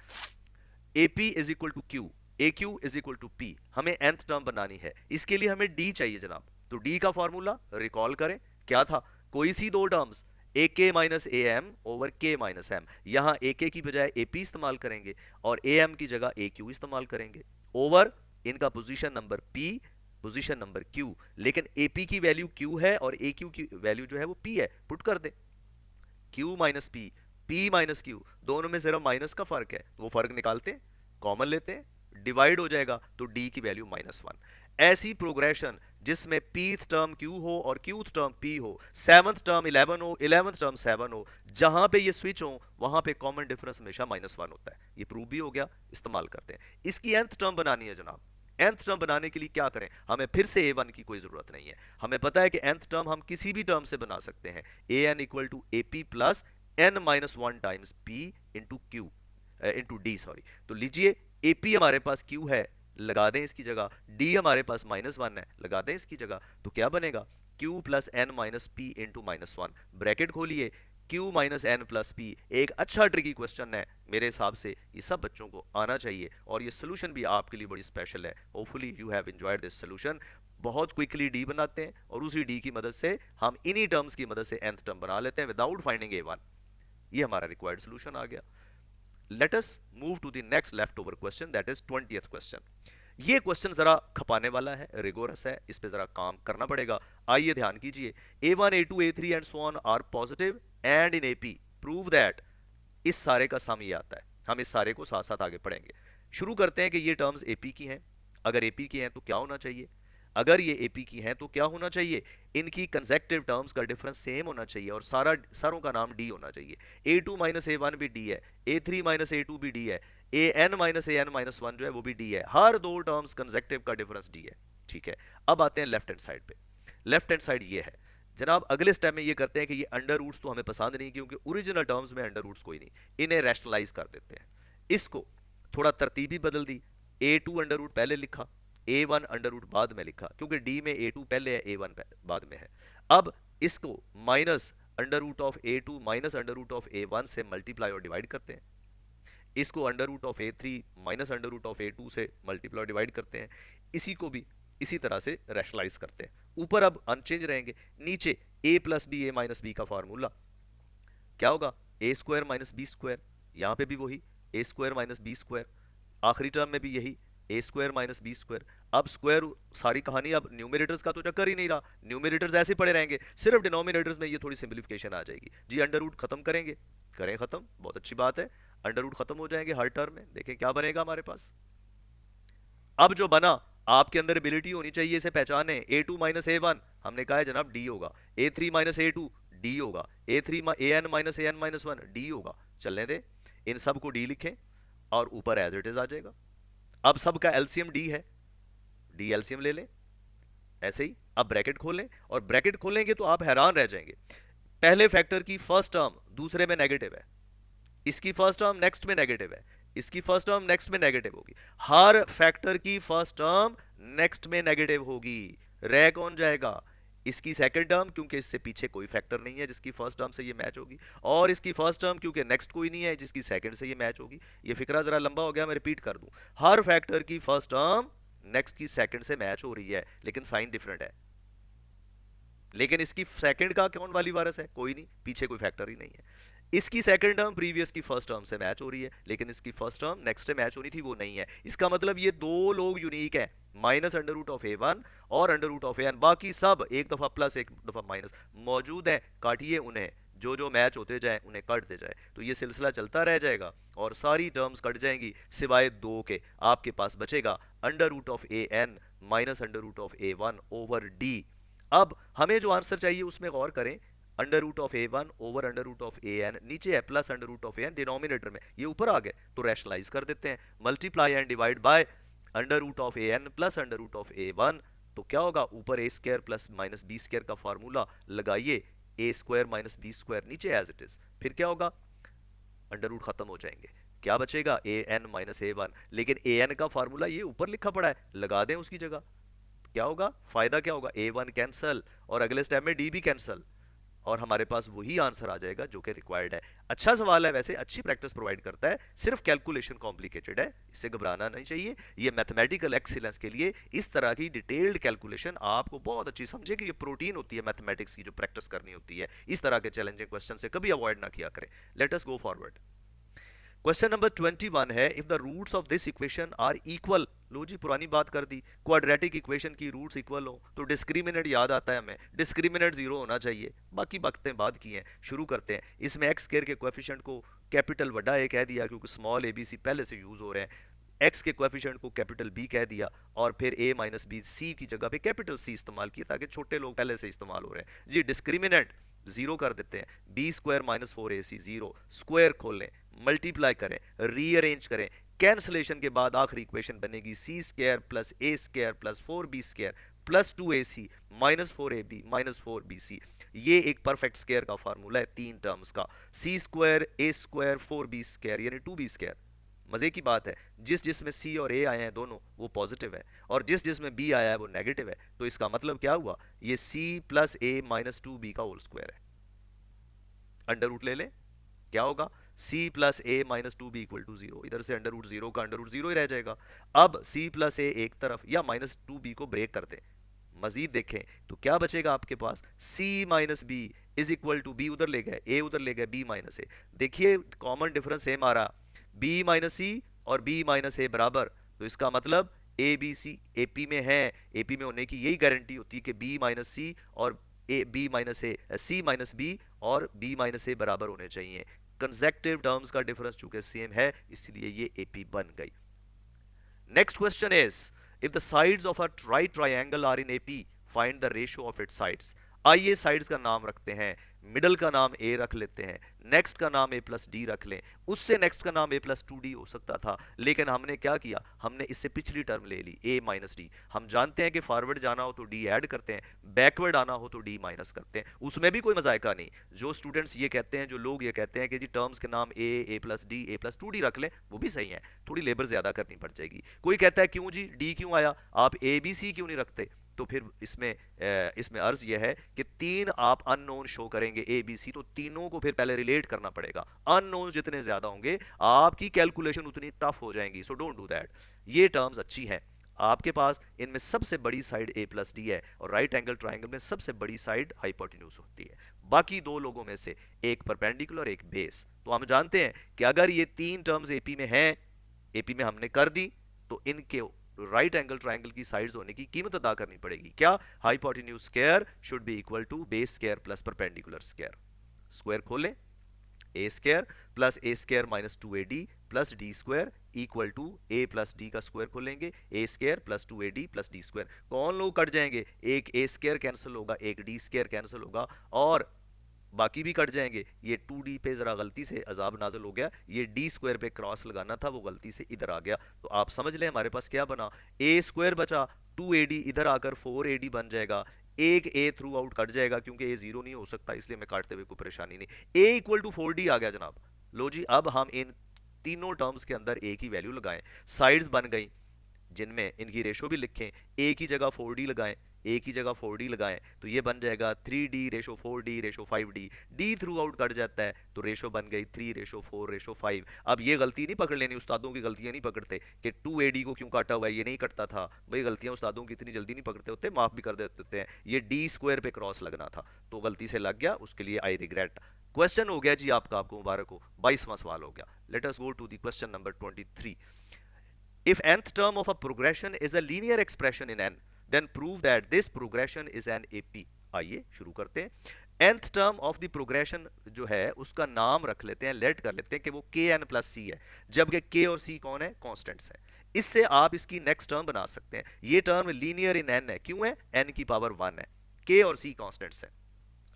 AP is equal to Q, AQ is equal to P, हमें nth term बनानी है, इसके लिए हमें D चाहिए जनाब। तो D का फॉर्मूला रिकॉल करें, क्या था? कोई सी दो terms AK minus AM over K minus M, यहां AK की बजाय AP इस्तेमाल करेंगे और AM की जगह AQ इस्तेमाल करेंगे, ओवर इनका position number P, position number Q, लेकिन AP की वैल्यू Q है और AQ की वैल्यू जो है वो P है, पुट कर दे Q minus P, P minus Q, दोनों में सिर्फ माइनस का फर्क है, तो वो फर्क निकालते हैं, कॉमन लेते हैं, डिवाइड हो जाएगा, तो D की वैल्यू -1। ऐसी प्रोग्रेशन जिसमें pth टर्म Q हो और qth टर्म P हो, 7th टर्म 11 हो, 11th टर्म 7 हो, जहां पे ये स्विच हो वहां पे कॉमन डिफरेंस हमेशा -1 होता है। ये प्रूव भी हो गया, इस्तेमाल करते हैं। इसकी nth टर्म बनानी है जनाब। nth टर्म बनाने के लिए क्या करें? हमें फिर से a1 की कोई जरूरत नहीं है, हमें पता है कि nth टर्म हम किसी भी टर्म से बना सकते हैं, an equal to AP plus n minus 1 times P into Q into D, sorry. तो लीजिए AP हमारे पास Q है, लगा दें इसकी जगह, D हमारे पास -1 है, लगा दें इसकी जगह, तो क्या बनेगा? Q plus n minus P into -1, bracket खोलिए, Q minus n plus P। एक अच्छा ट्रिकी क्वेश्चन है, मेरे हिसाब से ये सब बच्चों को आना चाहिए, और ये सोल्यूशन भी आपके लिए बड़ी स्पेशल है। Hopefully you have enjoyed this solution. बहुत क्विकली D बनाते हैं और उसी D की मदद से हम इन्हीं टर्म्स की मदद से nth टर्म बना लेते हैं विदाउट फाइंडिंग a1। ये हमारा रिक्वायर्ड सोल्यूशन आ गया। Let us move to the next leftover question, that is 20th question। ये क्वेश्चन जरा खपाने वाला है, रिगोरस है, इस पे जरा काम करना पड़ेगा। आइए ध्यान कीजिए, a1 a2 a3 and so on are positive and in AP prove that. इस सारे का सम ये आता है, हम इस सारे को साथ साथ आगे पढ़ेंगे। शुरू करते हैं कि ये टर्म्स AP की हैं, अगर AP की हैं तो क्या होना चाहिए, अगर ये AP की हैं तो क्या होना चाहिए, इनकी कंसेक्टिव टर्म्स का डिफरेंस सेम होना चाहिए और सारों का नाम D होना चाहिए। a2 माइनस a1 भी D है, a3 माइनस a2 भी D है, an माइनस an माइनस 1 जो है वो भी D है, हर दो टर्म्स कंसेक्टिव का डिफरेंस D है। ठीक है, अब आते हैं लेफ्ट हैंड साइड पे। लेफ्ट हैंड साइड ये है, जनाब अगले स्टेप में ये करते हैं कि ये अंडर रूट्स तो हमें पसंद नहीं, क्योंकि ओरिजिनल टर्म्स में अंडर रूट्स कोई नहीं, इन्हें रैशनलाइज कर देते हैं। इसको थोड़ा तरतीब ही बदल दी, ए टू अंडर रूट पहले लिखा, ए वन अंडर रूट बाद में लिखा, क्योंकि डी में ए टू पहले है, ए वन बाद में है। अब इसको minus under root of A two minus under root of A one से मल्टीप्लाई और डिवाइड करते हैं। इसको under root of A three minus under root of A two से मल्टीप्लाई और डिवाइड करते हैं। इसी को भी इसी तरह से रैशनलाइज करते हैं। ऊपर अब अनचेंज रहेंगे, नीचे ए प्लस बी ए माइनस बी का फार्मूला क्या होगा, ए स्क्वायर माइनस बी स्क्वायर, यहाँ पे भी वही ए स्क्वायर माइनस बी स्क्वायर, आखिरी टर्म में भी यही ए स्क्वायर माइनस बी स्क्वायर। अब स्क्वायर सारी कहानी, अब न्यूमरेटर्स का तो चक्कर ही नहीं रहा, न्यूमरेटर्स ऐसे पड़े रहेंगे, सिर्फ डिनोमिनेटर्स में ये थोड़ी सिंप्लीफिकेशन आ जाएगी जी। अंडर रूट खत्म करेंगे, करें खत्म, बहुत अच्छी बात है, अंडर रूट खत्म हो जाएंगे हर टर्म में। देखें क्या बनेगा हमारे पास। अब जो बना, आपके अंदर एबिलिटी होनी चाहिए इसे पहचाने, A two minus A one हमने कहा है जनाब डी होगा, A three minus A two D होगा, A three A N minus A N minus one D होगा। चलने दे, इन सब को डी लिखें और ऊपर एज इट इज आ जाएगा। अब सबका एलसीएम डी है, डी एलसीएम ले लें ऐसे ही। अब ब्रैकेट खोलें, और ब्रैकेट खोलेंगे तो आप हैरान रह जाएंगे, पहले फैक्टर की फर्स्ट टर्म दूसरे में नेगेटिव है, इसकी फर्स्ट टर्म नेक्स्ट में नेगेटिव है, इसकी फर्स्ट टर्म नेक्स्ट में नेगेटिव होगी, हर फैक्टर की फर्स्ट टर्म नेक्स्ट में नेगेटिव होगी। रह कौन जाएगा, इसकी सेकंड टर्म, क्योंकि इससे पीछे कोई फैक्टर नहीं है जिसकी फर्स्ट टर्म से ये मैच होगी, और इसकी फर्स्ट टर्म क्योंकि नेक्स्ट कोई नहीं है जिसकी सेकंड से ये मैच होगी। ये फिक्रा जरा लंबा हो गया, मैं रिपीट कर दूं, हर फैक्टर की फर्स्ट टर्म नेक्स्ट की सेकंड से मैच हो रही है, लेकिन साइन डिफरेंट है। लेकिन इसकी सेकंड का कौन वाली वारस है, कोई नहीं, पीछे कोई फैक्टर ही नहीं है। इसकी सेकंड टर्म प्रीवियस की फर्स्ट टर्म से मैच हो रही है, लेकिन इसकी फर्स्ट टर्म नेक्स्ट से मैच होनी थी, वो नहीं है। इसका मतलब ये दो लोग यूनिक है, minus under root of A one और under root of A N, बाकी सब एक दफा प्लस एक दफा माइनस मौजूद है, काटिए उन्हें, जो जो मैच होते जाए उन्हें काटते जाए, तो ये सिलसिला चलता रह जाएगा और सारी टर्म्स कट जाएंगी सिवाय दो के। आपके पास बचेगा under root of A N minus under root of A one over D. अब हमें जो आंसर चाहिए उसमें गौर करें, under root of A one over under root of A N, नीचे है plus under root of A N denominator में, ये ऊपर आ गए तो रैशनलाइज कर देते हैं, multiply and divide by under root of A N plus under root of A one, तो क्या होगा, ऊपर A square plus minus B square का फार्मूला लगाइए, A square minus B square नीचे एज इट इज, फिर क्या होगा, अंडर रूट खत्म हो जाएंगे, क्या बचेगा, ए एन माइनस ए वन। लेकिन ए एन का फार्मूला ये ऊपर लिखा पड़ा है, लगा दें उसकी जगह, क्या होगा, फायदा क्या होगा, ए वन कैंसल और अगले स्टेप में डी भी कैंसल, और हमारे पास वही आंसर आ जाएगा जो कि रिक्वायर्ड है। अच्छा सवाल है वैसे, अच्छी प्रैक्टिस प्रोवाइड करता है, सिर्फ कैलकुलेशन कॉम्प्लिकेटेड है, इससे घबराना नहीं चाहिए। ये मैथमेटिकल एक्सीलेंस के लिए इस तरह की डिटेल्ड कैलकुलेशन आपको बहुत अच्छी समझे कि ये प्रोटीन होती है मैथमेटिक्स की जो प्रैक्टिस करनी होती है, इस तरह के चैलेंजिंग क्वेश्चन से कभी अवॉइड ना किया करें। Let us go forward. Question number 21 है, if the roots of this equation are equal. लो जी, पुरानी बात कर दी, क्वाड्रेटिक इक्वेशन की रूट्स इक्वल हो तो डिस्क्रिमिनेंट याद आता है हमें, डिस्क्रिमिनेंट जीरो होना चाहिए, बाकी बातें बात की हैं। शुरू करते हैं, इसमें एक्स स्क्वायर के कोएफिशिएंट को कैपिटल बड़ा ए कह दिया क्योंकि स्मॉल ए बी सी पहले से यूज हो रहे हैं, एक्स के कोएफिशिएंट को कैपिटल बी कह दिया, और फिर ए माइनस बी, सी की जगह पे कैपिटल सी इस्तेमाल किया ताकि छोटे लोग पहले से इस्तेमाल हो रहे हैं जी। डिस्क्रिमिनेंट जीरो कर देते हैं, बी स्क्वायर माइनस फोर ए सी जीरो, स्क्वायर खोल लें, मल्टीप्लाई करें, रीअरेंज करें, कैंसलेशन के बाद आखिरी इक्वेशन बनेगी C square plus A square plus four B square plus two A C minus four A B minus four B C. ये एक परफेक्ट स्क्वायर का फार्मूला है तीन टर्म्स का, सी स्क्वायर ए स्क्वायर फोर बी स्क्वायर यानी to be square. मजे की बात है, जिस जिसमें सी और ए आए हैं दोनों वो पॉजिटिव है, और जिस जिसमें बी आया है वो नेगेटिव है, तो इसका मतलब क्या हुआ, ये C plus A minus two B का होल स्क्वायर है। अंडर रूट ले लें, क्या होगा, c plus A minus two B equal to zero, इधर से अंडर रूट जीरो का अंडर रूट जीरो ही रह जाएगा। अब c प्लस ए एक तरफ या माइनस टू बी को ब्रेक कर दें, मजीद देखें तो क्या बचेगा आपके पास, c minus B is equal to, B उधर ले गए, ए उधर ले गए, b माइनस ए, देखिए कॉमन डिफरेंस सेम आ रहा, b माइनस सी और b माइनस ए बराबर, तो इसका मतलब ए बी सी एपी में है, एपी में होने की यही गारंटी होती है कि b माइनस सी और A B minus A, C minus B और b माइनस ए बराबर होने चाहिए। कंसेक्टिव टर्म्स का डिफरेंस चूंकि सेम है इसलिए ये एपी बन गई। Next question is, if the sides of a right triangle are in AP find the ratio of its sides. आइए साइड्स का नाम रखते हैं, मिडल का नाम ए रख लेते हैं, नेक्स्ट का नाम ए प्लस डी रख लें, उससे नेक्स्ट का नाम ए प्लस टू डी हो सकता था, लेकिन हमने क्या किया, हमने इससे पिछली टर्म ले ली ए माइनस डी। हम जानते हैं कि फॉरवर्ड जाना हो तो डी ऐड करते हैं, बैकवर्ड आना हो तो डी माइनस करते हैं, उसमें भी कोई मजायका नहीं। जो स्टूडेंट्स ये कहते हैं, जो लोग ये कहते हैं कि जी टर्म्स के नाम A plus D A plus two D रख लें, वो भी सही है, थोड़ी लेबर ज्यादा करनी पड़ जाएगी। कोई कहता है क्यों जी डी क्यों आया, आप ए बी सी क्यों नहीं रखते, तो फिर इसमें अर्ज यह है कि तीन आप अननोन शो करेंगे ए बी सी, तो तीनों को फिर पहले रिलेट करना पड़ेगा। अननोन जितने ज्यादा होंगे आपकी कैलकुलेशन उतनी टफ हो जाएंगी, सो डोंट डू दैट। ये टर्म्स अच्छी हैं आपके पास, इनमें सबसे बड़ी साइड ए प्लस डी है और राइट एंगल ट्राइंगल में सबसे बड़ी साइड हाइपोटेन्यूज होती है। बाकी दो लोगों में से एक परपेंडिकुलर एक बेस। तो हम जानते हैं कि अगर ये तीन टर्म्स एपी में हैं, एपी में हमने कर दी, तो इनके राइट एंगल ट्राइंगल की साइड्स होने की कीमत अदा करनी पड़ेगी। क्या, hypotenuse square should be equal to base square plus perpendicular square. Square खोलें, A square plus A square minus two A D plus D square equal to A plus D का स्क्वायर खोलेंगे, A square plus two A D plus D square. कौन लोग cut जाएंगे, एक ए square cancel होगा, एक D square cancel होगा और बाकी भी कट जाएंगे। ये 2d पे जरा गलती से अजाब नाजल हो गया, ये डी स्क्वायर पे क्रॉस लगाना था, वो गलती से इधर आ गया। तो आप समझ लें हमारे पास क्या बना, ए स्क्वायर बचा, 2ad इधर आकर 4ad बन जाएगा, एक ए थ्रू आउट कट जाएगा क्योंकि ए जीरो नहीं हो सकता, इसलिए मैं काटते हुए कोई परेशानी नहीं। ए इक्वल टू 4d आ गया जनाब। लो जी, अब हम इन तीनों टर्म्स के अंदर ए की वैल्यू लगाएं, साइड्स बन गई जिनमें इनकी रेशो भी लिखें, ए की जगह 4d लगाएं, ए की जगह 4d लगाएं, तो ये बन जाएगा 3d ratio 4d ratio 5d। D through out cut जाता है तो रेशो बन गई 3 रेशो 4 रेशो 5। अब ये गलती नहीं पकड़ लेनी, उस्तादों की गलतियां नहीं पकड़ते कि 2ad को क्यों काटा हुआ है, ये नहीं कटता था भाई, गलतियां उस्तादों की इतनी जल्दी नहीं पकड़ते होते, माफ भी कर देते होते हैं। ये डी स्क्वायर पे क्रॉस लगना था तो गलती से लग गया, उसके लिए आई रिग्रेट। क्वेश्चन हो गया जी आपका, आपको मुबारक हो, 22वां सवाल हो गया। Let us go to the question number 23। If nth term of a progression is a linear expression in n, then prove that this progression is an AP। आइए शुरू करते हैं। nth term of the progression जो है उसका नाम रख लेते हैं, लेट कर लेते हैं कि वो kn प्लस c है, जबकि k और c कौन है, कॉन्स्टेंट्स है। इससे आप इसकी नेक्स्ट टर्म बना सकते हैं। ये टर्म लीनियर इन n है, क्यों है, n की पावर 1 है, k और c कॉन्स्टेंट्स है।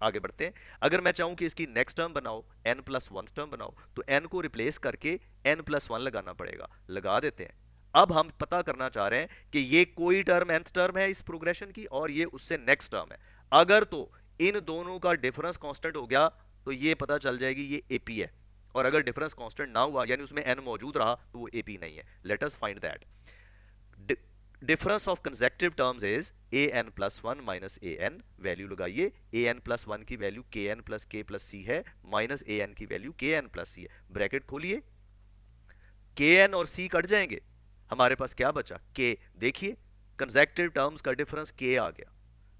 आगे बढ़ते हैं, अगर मैं चाहूं कि इसकी नेक्स्ट टर्म बनाओ, n प्लस 1 टर्म बनाओ, तो n को रिप्लेस करके n प्लस 1 लगाना पड़ेगा, लगा देते हैं। अब हम पता करना चाह रहे हैं कि ये कोई टर्म nth टर्म है इस प्रोग्रेशन की और ये उससे नेक्स्ट टर्म है। अगर तो इन दोनों का डिफरेंस कांस्टेंट हो गया तो ये पता चल जाएगी ये एपी है, और अगर डिफरेंस कांस्टेंट ना हुआ यानी उसमें n मौजूद रहा तो वो एपी नहीं है। Let us find that. Difference of consecutive terms is an plus 1 minus an। Value लगाइए, an प्लस 1 की value kn plus k plus c है, माइनस an की वैल्यू kn प्लस c है। ब्रैकेट खोलिए, kn और c cut जाएंगे, हमारे पास क्या बचा, k। देखिए कंसेक्टिव टर्म्स का डिफरेंस k आ गया,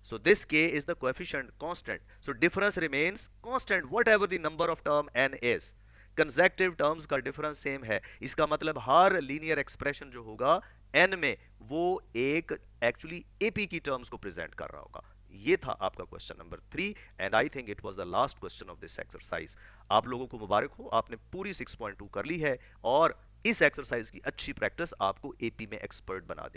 so this k is the coefficient constant, so difference remains constant whatever the number of term n is। Consecutive terms का डिफरेंस सेम है, इसका मतलब हर लीनियर एक्सप्रेशन जो होगा n में वो एक एक्चुअली एपी की टर्म्स को प्रेजेंट कर रहा होगा। ये था आपका question number 3 and I think it was the last question of this exercise. आप लोगों को मुबारक हो, आपने पूरी 6.2 कर ली है और इस एक्सरसाइज की अच्छी प्रैक्टिस आपको एपी में एक्सपर्ट बना देगी।